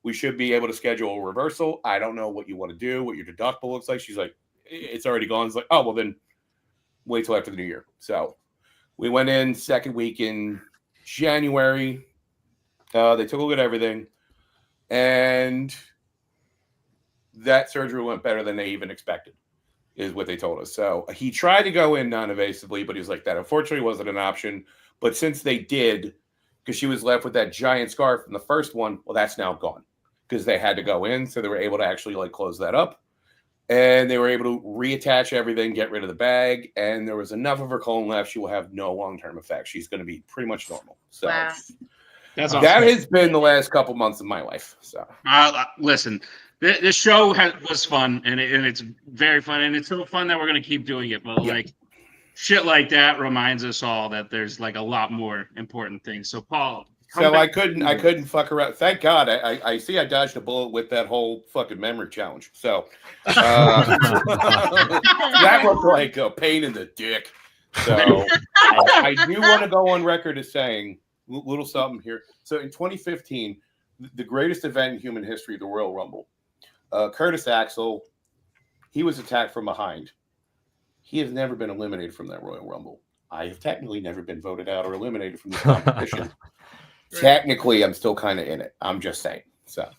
We should be able to schedule a reversal. I don't know what you want to do, what your deductible looks like. She's like, it's already gone. It's like, oh, well, then wait till after the new year. So we went in second week in January. They took a look at everything, and that surgery went better than they even expected, is what they told us. So he tried to go in non-invasively, but he was like, that unfortunately wasn't an option. But since they did, because she was left with that giant scar from the first one, well, that's now gone because they had to go in. So they were able to actually like close that up. And they were able to reattach everything, get rid of the bag, and there was enough of her colon left. She will have no long-term effect. She's going to be pretty much normal. So Wow. That's awesome. That has been the last couple months of my life. So listen, this show was fun, and it's very fun, and it's so fun that we're going to keep doing it. But like shit like that reminds us all that there's like a lot more important things. So Paul. So I couldn't fuck around. Thank God. I see I dodged a bullet with that whole fucking memory challenge. So that looked like a pain in the dick. So I do want to go on record as saying little something here. So in 2015, the greatest event in human history, the Royal Rumble. Curtis Axel, he was attacked from behind. He has never been eliminated from that Royal Rumble. I have technically never been voted out or eliminated from this competition. Technically, I'm still kind of in it. I'm just saying. So,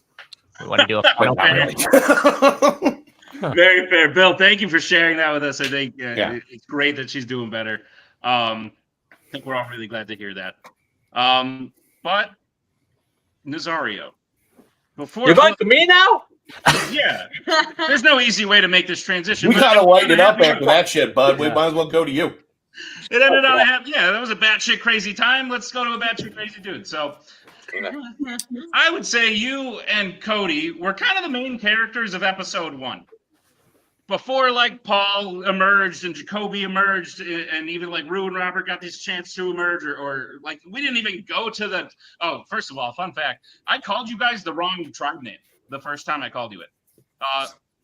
we want to do a final Very fair, Bill. Thank you for sharing that with us. I think it's great that she's doing better. I think we're all really glad to hear that. But Nazario, before you're going to me now? Yeah, there's no easy way to make this transition. We kind of lightened it up after that shit, bud. We might as well go to you. It ended on that was a batshit crazy time. Let's go to a batshit crazy dude. So I would say you and Cody were kind of the main characters of episode 1. Before like Paul emerged and Jacoby emerged and even like Rue and Robert got this chance to emerge or like we didn't even go to the first of all, fun fact, I called you guys the wrong tribe name the first time I called you it.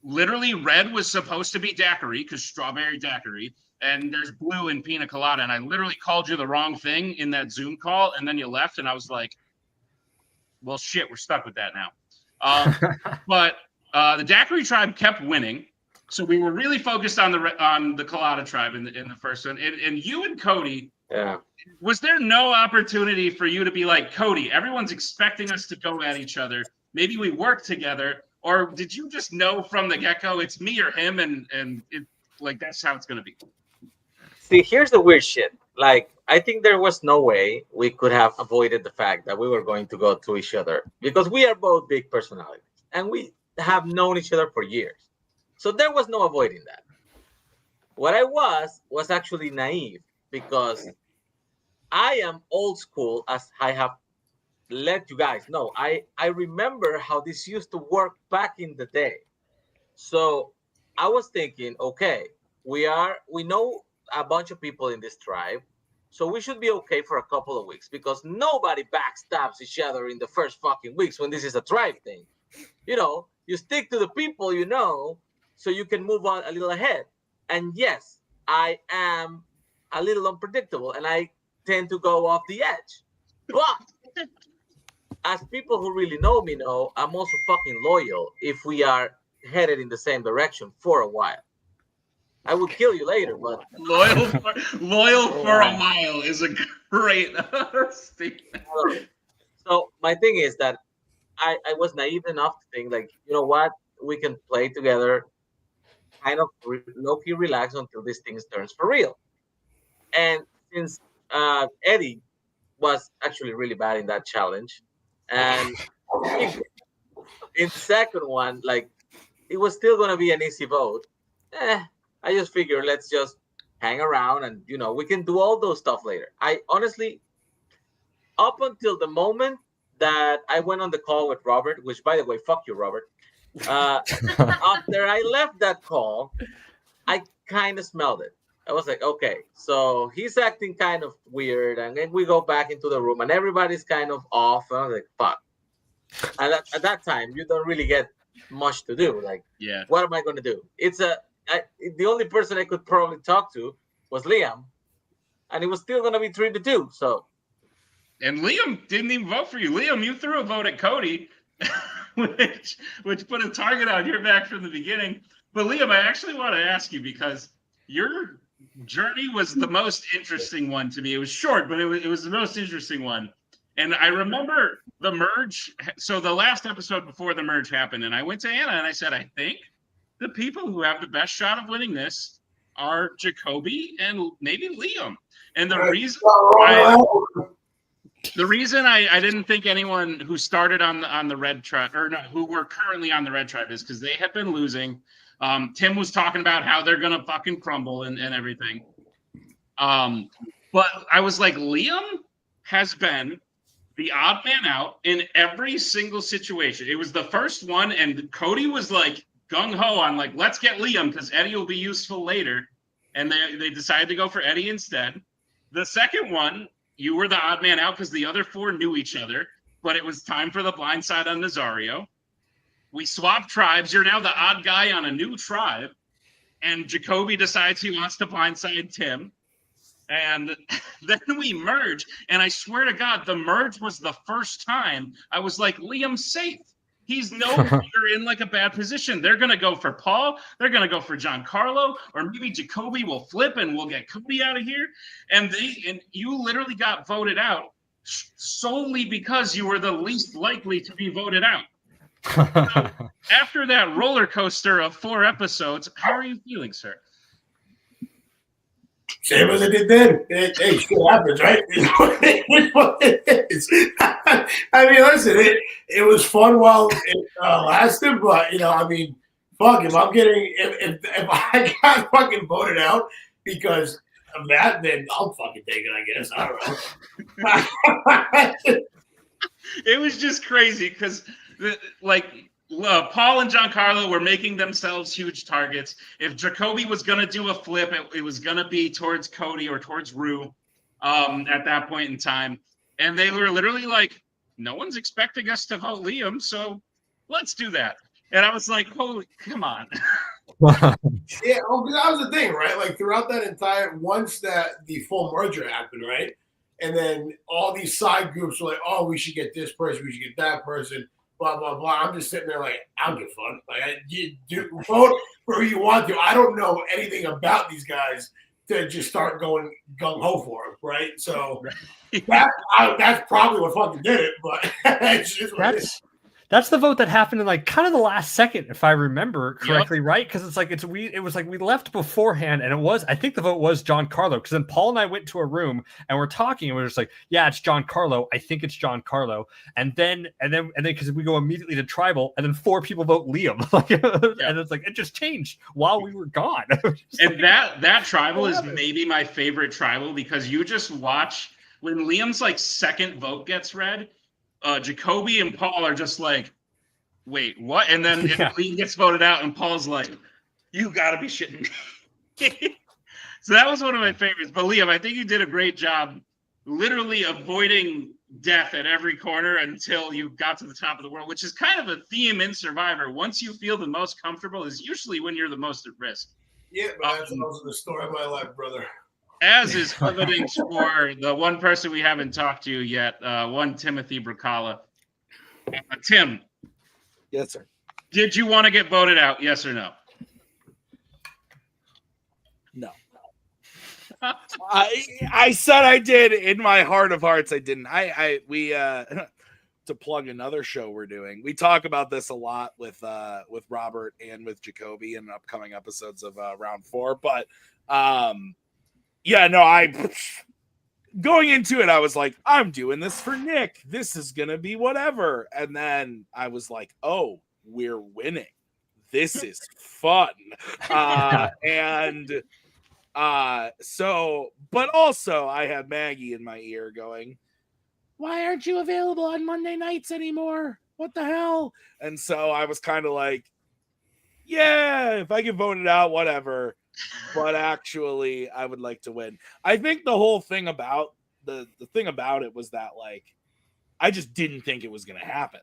Literally red was supposed to be daiquiri because strawberry daiquiri, and there's blue in pina colada, and I literally called you the wrong thing in that Zoom call, and then you left, and I was like, well, shit, we're stuck with that now. But the daiquiri tribe kept winning. So we were really focused on the Colada tribe in the first one. And you and Cody, was there no opportunity for you to be like, Cody, everyone's expecting us to go at each other. Maybe we work together. Or did you just know from the get-go it's me or him and it, like that's how it's going to be? See, here's the weird shit. Like, I think there was no way we could have avoided the fact that we were going to go to each other because we are both big personalities and we have known each other for years. So there was no avoiding that. What I was actually naive because I am old school, as I have let you guys know. I remember how this used to work back in the day. So I was thinking, okay, we know a bunch of people in this tribe, so we should be okay for a couple of weeks because nobody backstabs each other in the first fucking weeks when this is a tribe thing. You know, you stick to the people you know, so you can move on a little ahead. And yes, I am a little unpredictable and I tend to go off the edge. But as people who really know me know, I'm also fucking loyal if we are headed in the same direction for a while. I will kill you later, but loyal for a while is a great statement. So my thing is that I was naive enough to think like, you know what, we can play together, kind of low-key relax until this thing turns for real. And since Eddie was actually really bad in that challenge, and in second one, like it was still gonna be an easy vote. I just figured let's just hang around and we can do all those stuff later. I honestly, up until the moment that I went on the call with Robert, which by the way, fuck you, Robert. After I left that call, I kind of smelled it. I was like, okay, so he's acting kind of weird, and then we go back into the room, and everybody's kind of off. And I was like, fuck. And at that time, you don't really get much to do. Like, what am I going to do? The only person I could probably talk to was Liam, and it was still going to be 3-2. So, and Liam didn't even vote for you. Liam, you threw a vote at Cody. which put a target on your back from the beginning. But Liam, I actually want to ask you because your journey was the most interesting one to me. It was short, but it was the most interesting one. And I remember the merge. So the last episode before the merge happened, and I went to Anna and I said, I think the people who have the best shot of winning this are Jacoby and maybe Liam. And the reason I didn't think anyone who started on the red tribe or no, who were currently on the red tribe is because they had been losing. Tim was talking about how they're gonna fucking crumble and everything. But I was like, Liam has been the odd man out in every single situation. It was the first one, and Cody was like gung ho on like, let's get Liam because Eddie will be useful later, and they decided to go for Eddie instead. The second one, you were the odd man out because the other four knew each other, but it was time for the blind side on Nazario. We swapped tribes. You're now the odd guy on a new tribe, and Jacoby decides he wants to blindside Tim. And then we merge, and I swear to God, the merge was the first time I was like, Liam's safe. He's no longer in like a bad position. They're gonna go for Paul. They're gonna go for Giancarlo, or maybe Jacoby will flip and we'll get Cody out of here. And you literally got voted out solely because you were the least likely to be voted out. So, after that roller coaster of 4 episodes, how are you feeling, sir? Same as I did then. Hey, shit happens, right? It's what it is. I mean, listen, it was fun while it lasted, but I mean, fuck, if I'm getting if I got fucking voted out because of that, then I'll fucking take it, I guess. I don't know. It was just crazy because Paul and Giancarlo were making themselves huge targets. If Jacoby was going to do a flip, it was going to be towards Cody or towards Rue at that point in time. And they were literally like, no one's expecting us to vote Liam, so let's do that. And I was like, holy, come on. Yeah, well, that was the thing, right? Like throughout that entire, once that the full merger happened, right? And then all these side groups were like, oh, we should get this person, we should get that person. Blah blah blah. I'm just sitting there like, I don't give a fuck. Like, you vote for who you want to. I don't know anything about these guys to just start going gung ho for them, right? So that's probably what fucking did it. But it's just what it is. That's the vote that happened in like kind of the last second, if I remember correctly, right? Because it's like it was like we left beforehand, and I think the vote was Giancarlo. Because then Paul and I went to a room and we're talking, and we're just like, yeah, it's Giancarlo. I think it's Giancarlo. And then because we go immediately to tribal, and then 4 people vote Liam, and it's like it just changed while we were gone. And that tribal is maybe my favorite tribal because you just watch when Liam's like second vote gets read. Jacoby and Paul are just like, wait, what? And then Liam gets voted out, and Paul's like, you gotta be shitting me. So that was one of my favorites. But Liam, I think you did a great job literally avoiding death at every corner until you got to the top of the world, which is kind of a theme in Survivor. Once you feel the most comfortable is usually when you're the most at risk. Yeah, but that's also the story of my life, brother. As is evidence for the one person we haven't talked to yet, one Timothy Bracala. Tim. Yes, sir. Did you want to get voted out? Yes or no? No. I said I did. In my heart of hearts, I didn't. We to plug another show we're doing. We talk about this a lot with Robert and with Jacoby in upcoming episodes of Round 4. But yeah, no, going into it, I was like, I'm doing this for Nick. This is gonna be whatever. And then I was like, oh, we're winning. This is fun. So, but also I have Maggie in my ear going, why aren't you available on Monday nights anymore? What the hell? And so I was kind of like, yeah, if I get voted out, whatever. But actually, I would like to win. I think the whole thing about the thing about it was that, like, I just didn't think it was going to happen.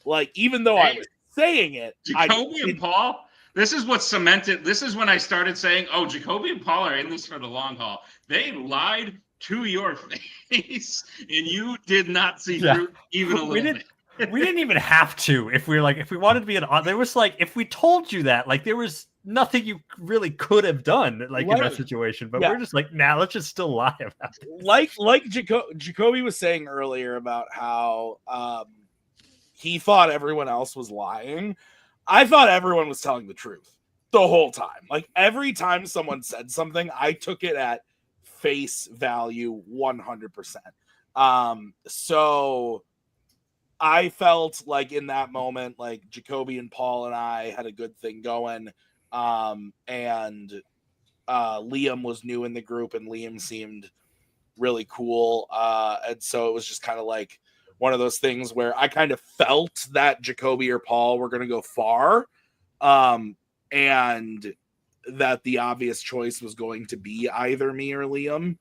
Like, even though I was saying it, Jacoby and Paul, this is what cemented. This is when I started saying, oh, Jacoby and Paul are in this for the long haul. They lied to your face, and you did not see through even a little bit. We didn't even have to. If we wanted to be there was like, if we told you that, like, there was nothing you really could have done, like, in that situation. But we're just like, nah, let's just still lie about it. Like Jacoby was saying earlier about how he thought everyone else was lying. I thought everyone was telling the truth the whole time. Like, every time someone said something, I took it at face value 100%. So I felt like in that moment, like, Jacoby and Paul and I had a good thing going. And Liam was new in the group, and Liam seemed really cool. And so it was just kind of like one of those things where I kind of felt that Jacoby or Paul were going to go far. And that the obvious choice was going to be either me or Liam.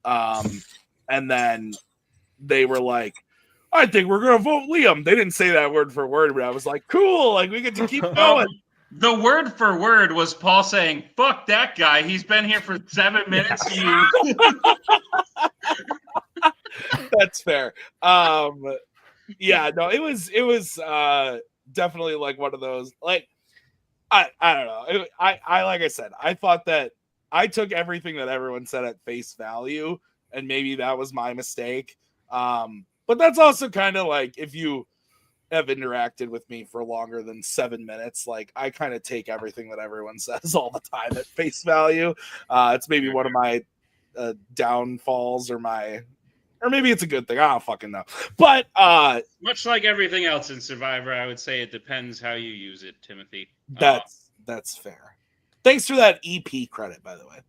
And then they were like, I think we're going to vote Liam. They didn't say that word for word, but I was like, cool. Like, we get to keep going. The word for word was Paul saying, "Fuck that guy. He's been here for 7 minutes." That's fair. Yeah, no, it was definitely like one of those, like, I don't know. I like I said, I thought that I took everything that everyone said at face value, and maybe that was my mistake. But that's also kind of like, if you have interacted with me for longer than 7 minutes, like, I kind of take everything that everyone says all the time at face value. It's maybe one of my downfalls, or maybe it's a good thing. I don't fucking know. But much like everything else in Survivor, I would say it depends how you use it, Timothy. That's fair. Thanks for that EP credit, by the way.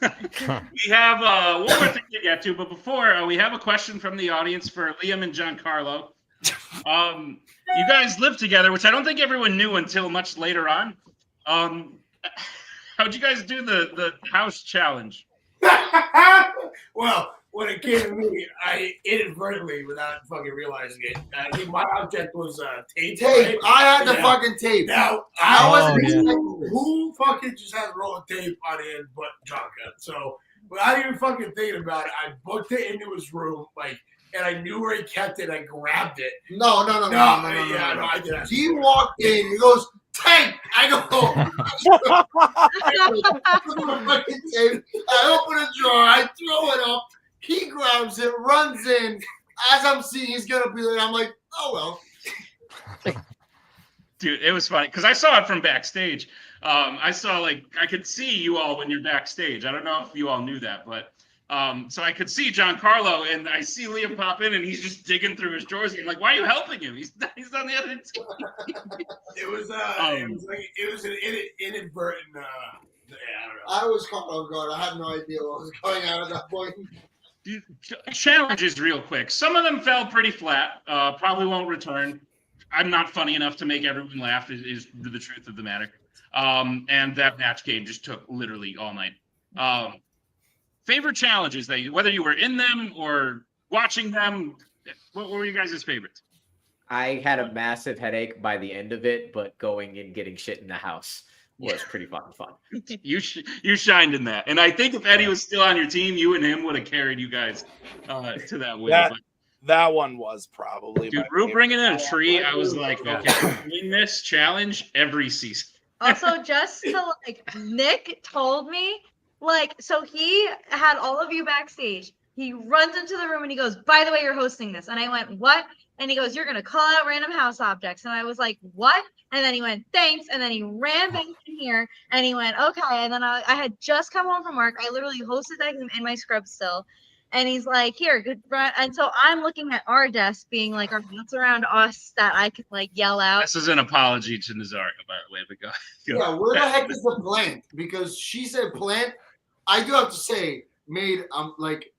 We have one more thing to get to, but before, we have a question from the audience for Liam and Giancarlo. You guys live together, which I don't think everyone knew until much later on. How'd you guys do the house challenge? Well, when it came to me, I inadvertently, without fucking realizing it, I think my object was tape. Tape. I had the fucking tape. Now, I wasn't expecting who fucking just has a roll of tape on hand but Jonka. So, without even fucking thinking about it, I booked it into his room, like, and I knew where he kept it. I grabbed it. No, I did. He walked in. He goes, tape. I go, I open a drawer. I throw it up. He grabs it, runs in. As I'm seeing he's gonna be there, I'm like, oh well. Dude, it was funny because I saw it from backstage. I saw, like, I could see you all when you're backstage. I don't know if you all knew that, but so I could see Giancarlo, and I see Liam pop in, and he's just digging through his drawers. I'm like, why are you helping him? He's on the other team. It was an inadvertent. I don't know. I was caught off guard. I had no idea what was going on at that point. Challenges real quick. Some of them fell pretty flat. Probably won't return. I'm not funny enough to make everyone laugh, is the truth of the matter. And that match game just took literally all night. Favorite challenges that whether you were in them or watching them, what were you guys' favorites? I had a massive headache by the end of it, but going and getting shit in the house was pretty fucking fun. You shined in that, and I think if Eddie was still on your team, you and him would have carried you guys to that win. That one was probably, dude. Rue bringing in a tree, I was like, okay, win this challenge every season. Also, just to, like, Nick told me, like, so he had all of you backstage. He runs into the room and he goes, by the way, you're hosting this. And I went, what? And he goes, you're going to call out random house objects. And I was like, what? And then he went, thanks. And then he ran back in here and he went, okay. And then I had just come home from work. I literally hosted that in my scrub still. And he's like, here, good. And so I'm looking at our desk being like, our butts around us that I could, like, yell out. This is an apology to Nazaria, by the way. But go. Yeah, where the heck is the plant? Because she said plant. I do have to say, made like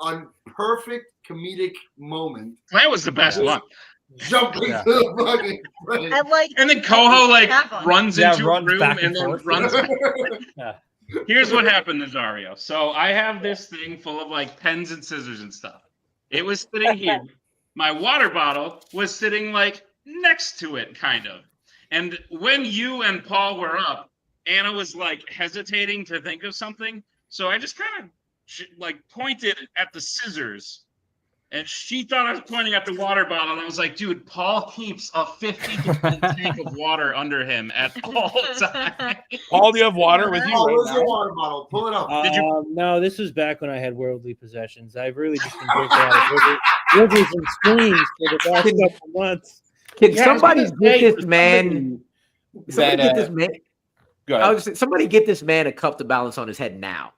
a perfect comedic moment. That was the best one. Jumping to the fucking plant. And then Coho runs into a room and then runs back. Yeah. Here's what happened, Nazario. So I have this thing full of, like, pens and scissors and stuff. It was sitting here. My water bottle was sitting, like, next to it, kind of. And when you and Paul were up, Anna was, like, hesitating to think of something. So I just kind of, like, pointed at the scissors. And she thought I was pointing at the water bottle. And I was like, dude, Paul keeps a 50-gallon tank of water under him at all times. Paul, do you have water with you? Oh, right where's now? your water bottle? Pull it up. No, this was back when I had worldly possessions. I've really just been drinking out of rivers and streams for the past couple months. Can somebody get this man? Somebody get this man. I was somebody get this man a cup to balance on his head now.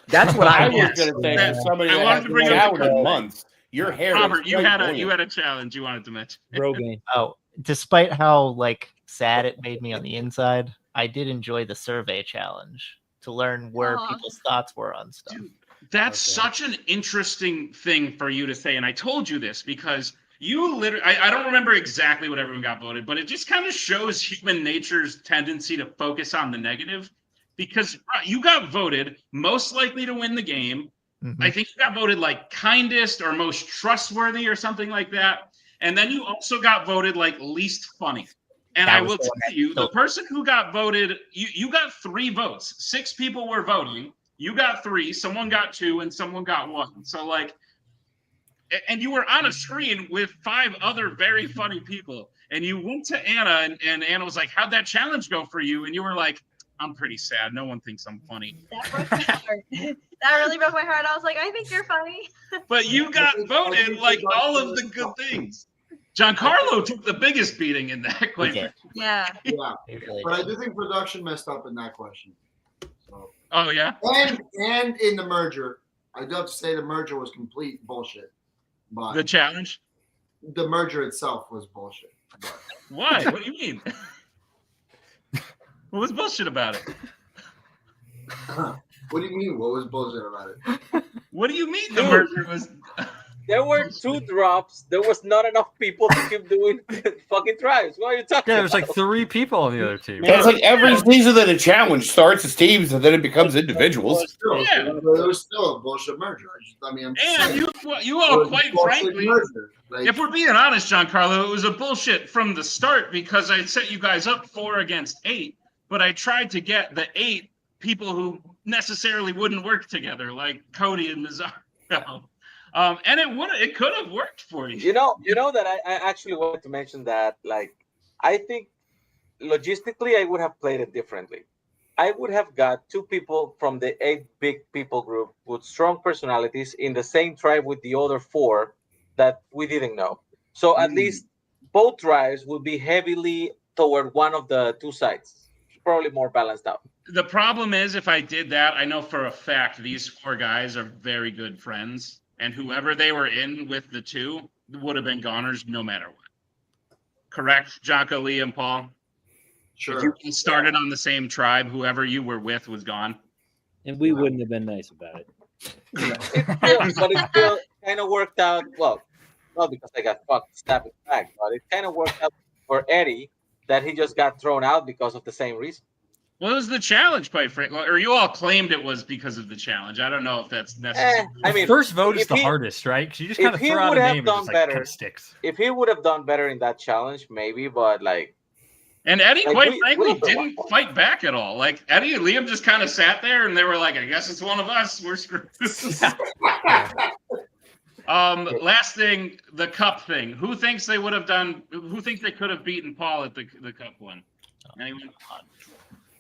That's what I was going to say. Somebody I that wanted has to been bring out up in months. Your hair. Robert, is you quite had brilliant. a challenge you wanted to mention. Rogaine. Oh, despite how, like, sad it made me on the inside, I did enjoy the survey challenge to learn where people's thoughts were on stuff. Dude, that's such an interesting thing for you to say, and I told you this because you literally, I don't remember exactly what everyone got voted, but it just kind of shows human nature's tendency to focus on the negative, because you got voted most likely to win the game. I think you got voted, like, kindest or most trustworthy or something like that. And then you also got voted, like, least funny. And That I was will the one tell that you, the killed me. person who got voted, you got 3 votes. 6 people were voting. You got 3. Someone got 2, and someone got 1. So like, and you were on a screen with 5 other very funny people. And you went to Anna, and Anna was like, "How'd that challenge go for you?" And you were like, "I'm pretty sad. No one thinks I'm funny." That broke my heart. That really broke my heart. I was like, I think you're funny. But you got voted like all of the good things. Giancarlo took the biggest beating in that. Quite frankly. Yeah. Yeah, but I do think production messed up in that question. So. Oh yeah. And in the merger, I do have to say the merger was complete bullshit. But The challenge? The merger itself was bullshit. But. Why? What do you mean? What was bullshit about it? What do you mean? What was bullshit about it? What do you mean the merger was? There were 2 drops. There was not enough people to keep doing fucking tribes. What are you talking Yeah, there's about? like 3 people on the other team. Yeah, it's like every season that a challenge starts as teams and then it becomes individuals. Yeah. It was still a bullshit merger. I'm just And saying. you all, It was a quite bullshit frankly, merger. Like, if we're being honest, Giancarlo, it was a bullshit from the start because I set you guys up 4 against 8, but I tried to get the 8 people who necessarily wouldn't work together, like Cody and Nazaro. And it could have worked for you. You know that I actually wanted to mention that, like, I think logistically I would have played it differently. I would have got 2 people from the 8 big people group with strong personalities in the same tribe with the other 4 that we didn't know. So at least both tribes would be heavily toward one of the 2 sides. Probably more balanced out. The problem is, if I did that, I know for a fact these 4 guys are very good friends, and whoever they were in with the 2 would have been goners no matter what. Correct, Jocko, Lee, and Paul? Sure. If you started on the same tribe, whoever you were with was gone. And we wouldn't have been nice about it. But it still kind of worked out. Well, not because I got fucked stabbed in the back, but it kind of worked out for Eddie that he just got thrown out because of the same reason. What was the challenge, quite frankly? Or you all claimed it was because of the challenge. I don't know if that's necessary. I mean, first vote is the hardest, right? Because you just kind of throw out a name and just like kind of sticks. If he would have done better in that challenge, maybe, but like. And Eddie, like, quite frankly, didn't fight back at all. Like Eddie and Liam just kind of sat there, and they were like, "I guess it's one of us. We're screwed." Last thing, the cup thing. Who thinks they would have done? Who thinks they could have beaten Paul at the cup one? Anyone?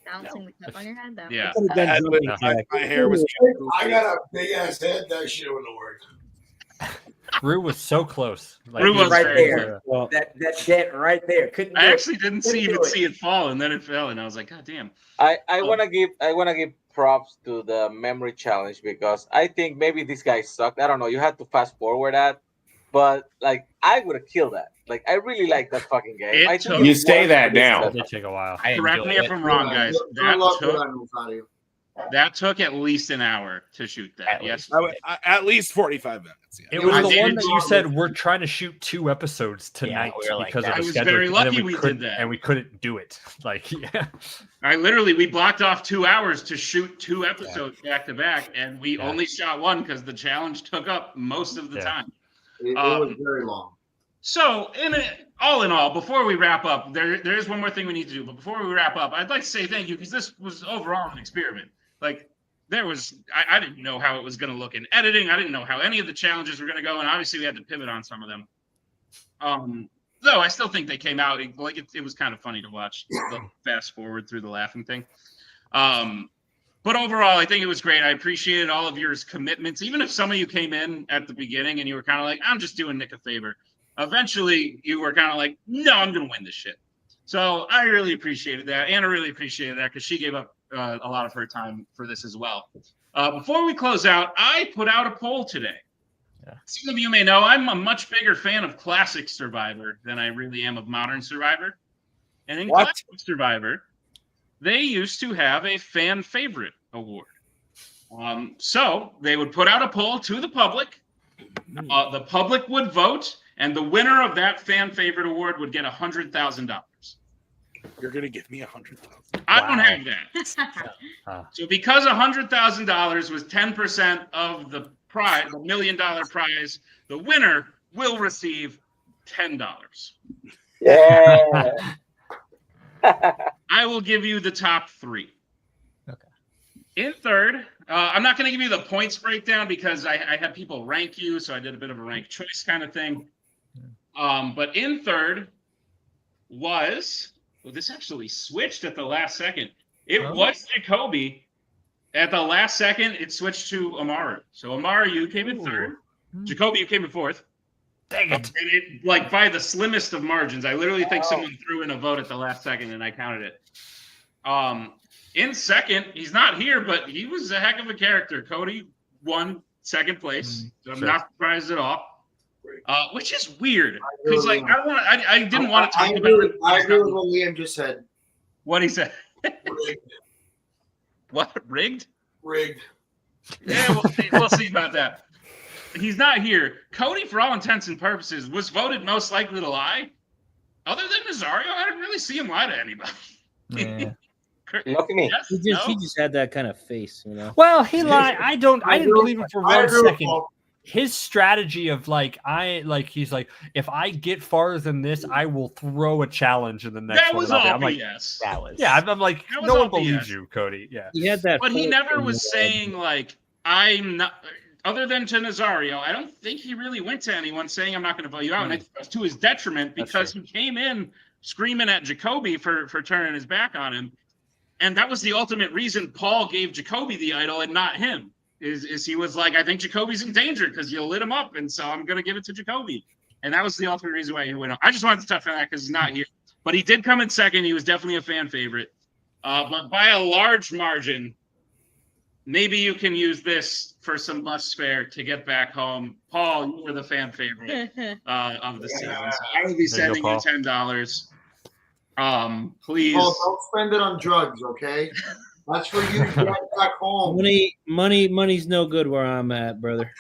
Bouncing the cup on your head, though. Yeah. My hair was. I got a big ass head. That shit wouldn't have worked. Rue was so close. Like, Rue was right very there. close. That dent right there. Couldn't. I do it. actually didn't Couldn't even do it. see it fall, and then it fell, and I was like, "God damn!" I want to give props to the memory challenge because I think maybe this guy sucked. I don't know. You had to fast forward that, but like I would have killed that. Like I really like that fucking game. I think You say that now. It did take a while. Correct me if I'm wrong, guys. That took at least an hour to shoot that. Yes, At least 45 minutes. Yeah. It was the one that you said we're trying to shoot 2 episodes tonight we were like because that. of I the was schedule. very and then lucky we couldn't- did that. and we couldn't do it. Like, yeah. we blocked off 2 hours to shoot 2 episodes back to back, and we only shot one because the challenge took up most of the time. It was very long. So, all in all, before we wrap up, there is one more thing we need to do. But before we wrap up, I'd like to say thank you because this was overall an experiment. Like, I didn't know how it was going to look in editing. I didn't know how any of the challenges were going to go, and obviously we had to pivot on some of them. Though I still think they came out like it was kind of funny to watch. The fast forward through the laughing thing. But overall, I think it was great. I appreciated all of your commitments, even if some of you came in at the beginning and you were kind of like, "I'm just doing Nick a favor." Eventually, you were kind of like, "No, I'm going to win this shit." So I really appreciated that. Anna really appreciated that because she gave up a lot of her time for this as well. Before we close out, I put out a poll today. Yeah. Some of you may know I'm a much bigger fan of classic Survivor than I really am of modern Survivor. And in classic Survivor, they used to have a fan favorite award. So they would put out a poll to the public. The public would vote, and the winner of that fan favorite award would get $100,000. You're gonna give me $100,000. I don't have that. So because $100,000 was 10% of the prize, the $1 million prize, the winner will receive $10. Yeah. I will give you the top 3. Okay. In third, I'm not going to give you the points breakdown because I had people rank you, so I did a bit of a rank choice kind of thing. But in third was, this actually switched at the last second. It was Jacoby. At the last second, it switched to Amara. So Amara, you came in third. Jacoby, you came in fourth. Dang it. And it, like, by the slimmest of margins. I literally think someone threw in a vote at the last second and I counted it. In second, he's not here, but he was a heck of a character. Cody won second place. So I'm not surprised at all. Which is weird. Because like I didn't want to talk about it. I agree with what Liam just said. What he said. Rigged. What? Rigged? Rigged. Yeah, we'll see about that. He's not here. Cody, for all intents and purposes, was voted most likely to lie. Other than Nazario, I didn't really see him lie to anybody. Yeah. Look at me. Yes? He just had that kind of face, you know. Well, he lied. I didn't believe him for I 1 agree with second. Paul. His strategy of he's like, if I get farther than this, I will throw a challenge in the next That one. was And all I'm like, BS. That was. yeah, I'm like, That was no all one believes BS. you, Cody. Yeah. He had that. But he face never in was the- saying, like, I'm not, other than to Nazario, I don't think he really went to anyone saying, I'm not going to vote you out. And I think that's to his detriment because he came in screaming at Jacoby for turning his back on him. And that was the ultimate reason Paul gave Jacoby the idol and not him. Is he was like, I think Jacoby's in danger because you lit him up, and so I'm going to give it to Jacoby. And that was the ultimate reason why he went on. I just wanted to touch on that because he's not here. But he did come in second. He was definitely a fan favorite. But by a large margin, maybe you can use this for some bus fare to get back home. Paul, you were the fan favorite of the season. So I will be sending you $10. Please. Oh, don't spend it on drugs, okay? That's for you to get back home. Money's no good where I'm at, brother.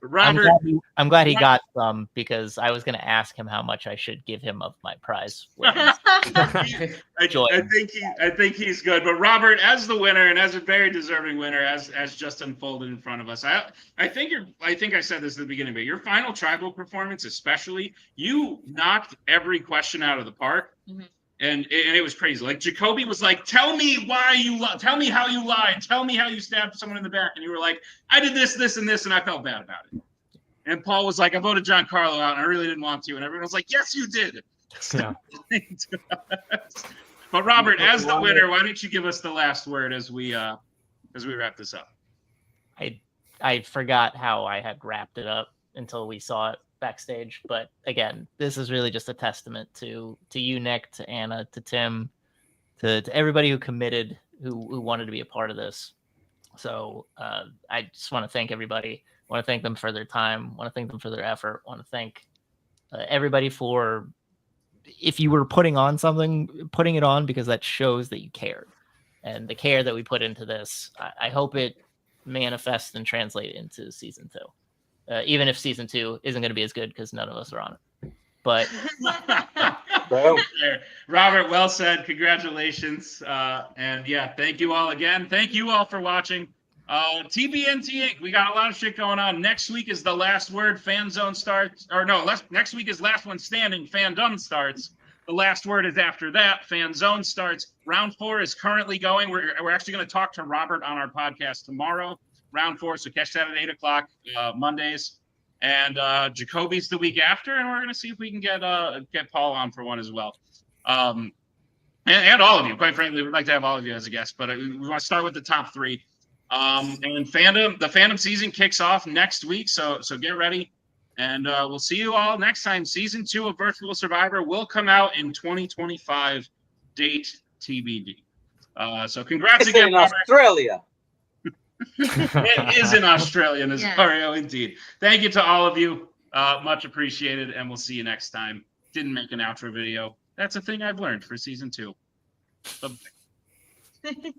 Robert, I'm glad he got some because I was going to ask him how much I should give him of my prize. I think he's good. But Robert, as the winner and as a very deserving winner, as just unfolded in front of us, I think I said this at the beginning, but your final tribal performance, especially, you knocked every question out of the park. Mm-hmm. And it was crazy. Like Jacoby was like, "Tell me why you tell me how you lied. Tell me how you stabbed someone in the back." And you were like, "I did this, this, and this, and I felt bad about it." And Paul was like, "I voted Giancarlo out, and I really didn't want to." And everyone was like, "Yes, you did." Yeah. But Robert, as the winner, why don't you give us the last word as we wrap this up? I forgot how I had wrapped it up until we saw it backstage, but again, this is really just a testament to you, Nick, to Anna, to Tim, to everybody who committed, who wanted to be a part of this. So I just want to thank everybody. I want to thank them for their time. I want to thank them for their effort. I want to thank everybody for, if you were putting on something, putting it on because that shows that you cared, and the care that we put into this. I hope it manifests and translate into season 2. Even if season 2 isn't going to be as good because none of us are on it. But Robert, well said. Congratulations. And yeah, thank you all again. Thank you all for watching. TBNT Inc. We got a lot of shit going on. Next week is the last word. Fanzone starts. Or no, next week is last one standing. Fandom starts. The last word is after that. Fanzone starts. Round 4 is currently going. We're actually going to talk to Robert on our podcast tomorrow. Round 4, so catch that at 8 o'clock Mondays. And Jacoby's the week after, and we're going to see if we can get Paul on for one as well. And all of you, quite frankly, we'd like to have all of you as a guest, but we want to start with the top 3. And the Fandom season kicks off next week, so get ready. And we'll see you all next time. Season 2 of Virtual Survivor will come out in 2025. Date TBD. So congrats It's again, in Robert. Australia. It is in Australia, Nazario, indeed. Thank you to all of you. Much appreciated, and we'll see you next time. Didn't make an outro video. That's a thing I've learned for season 2. Bye-bye.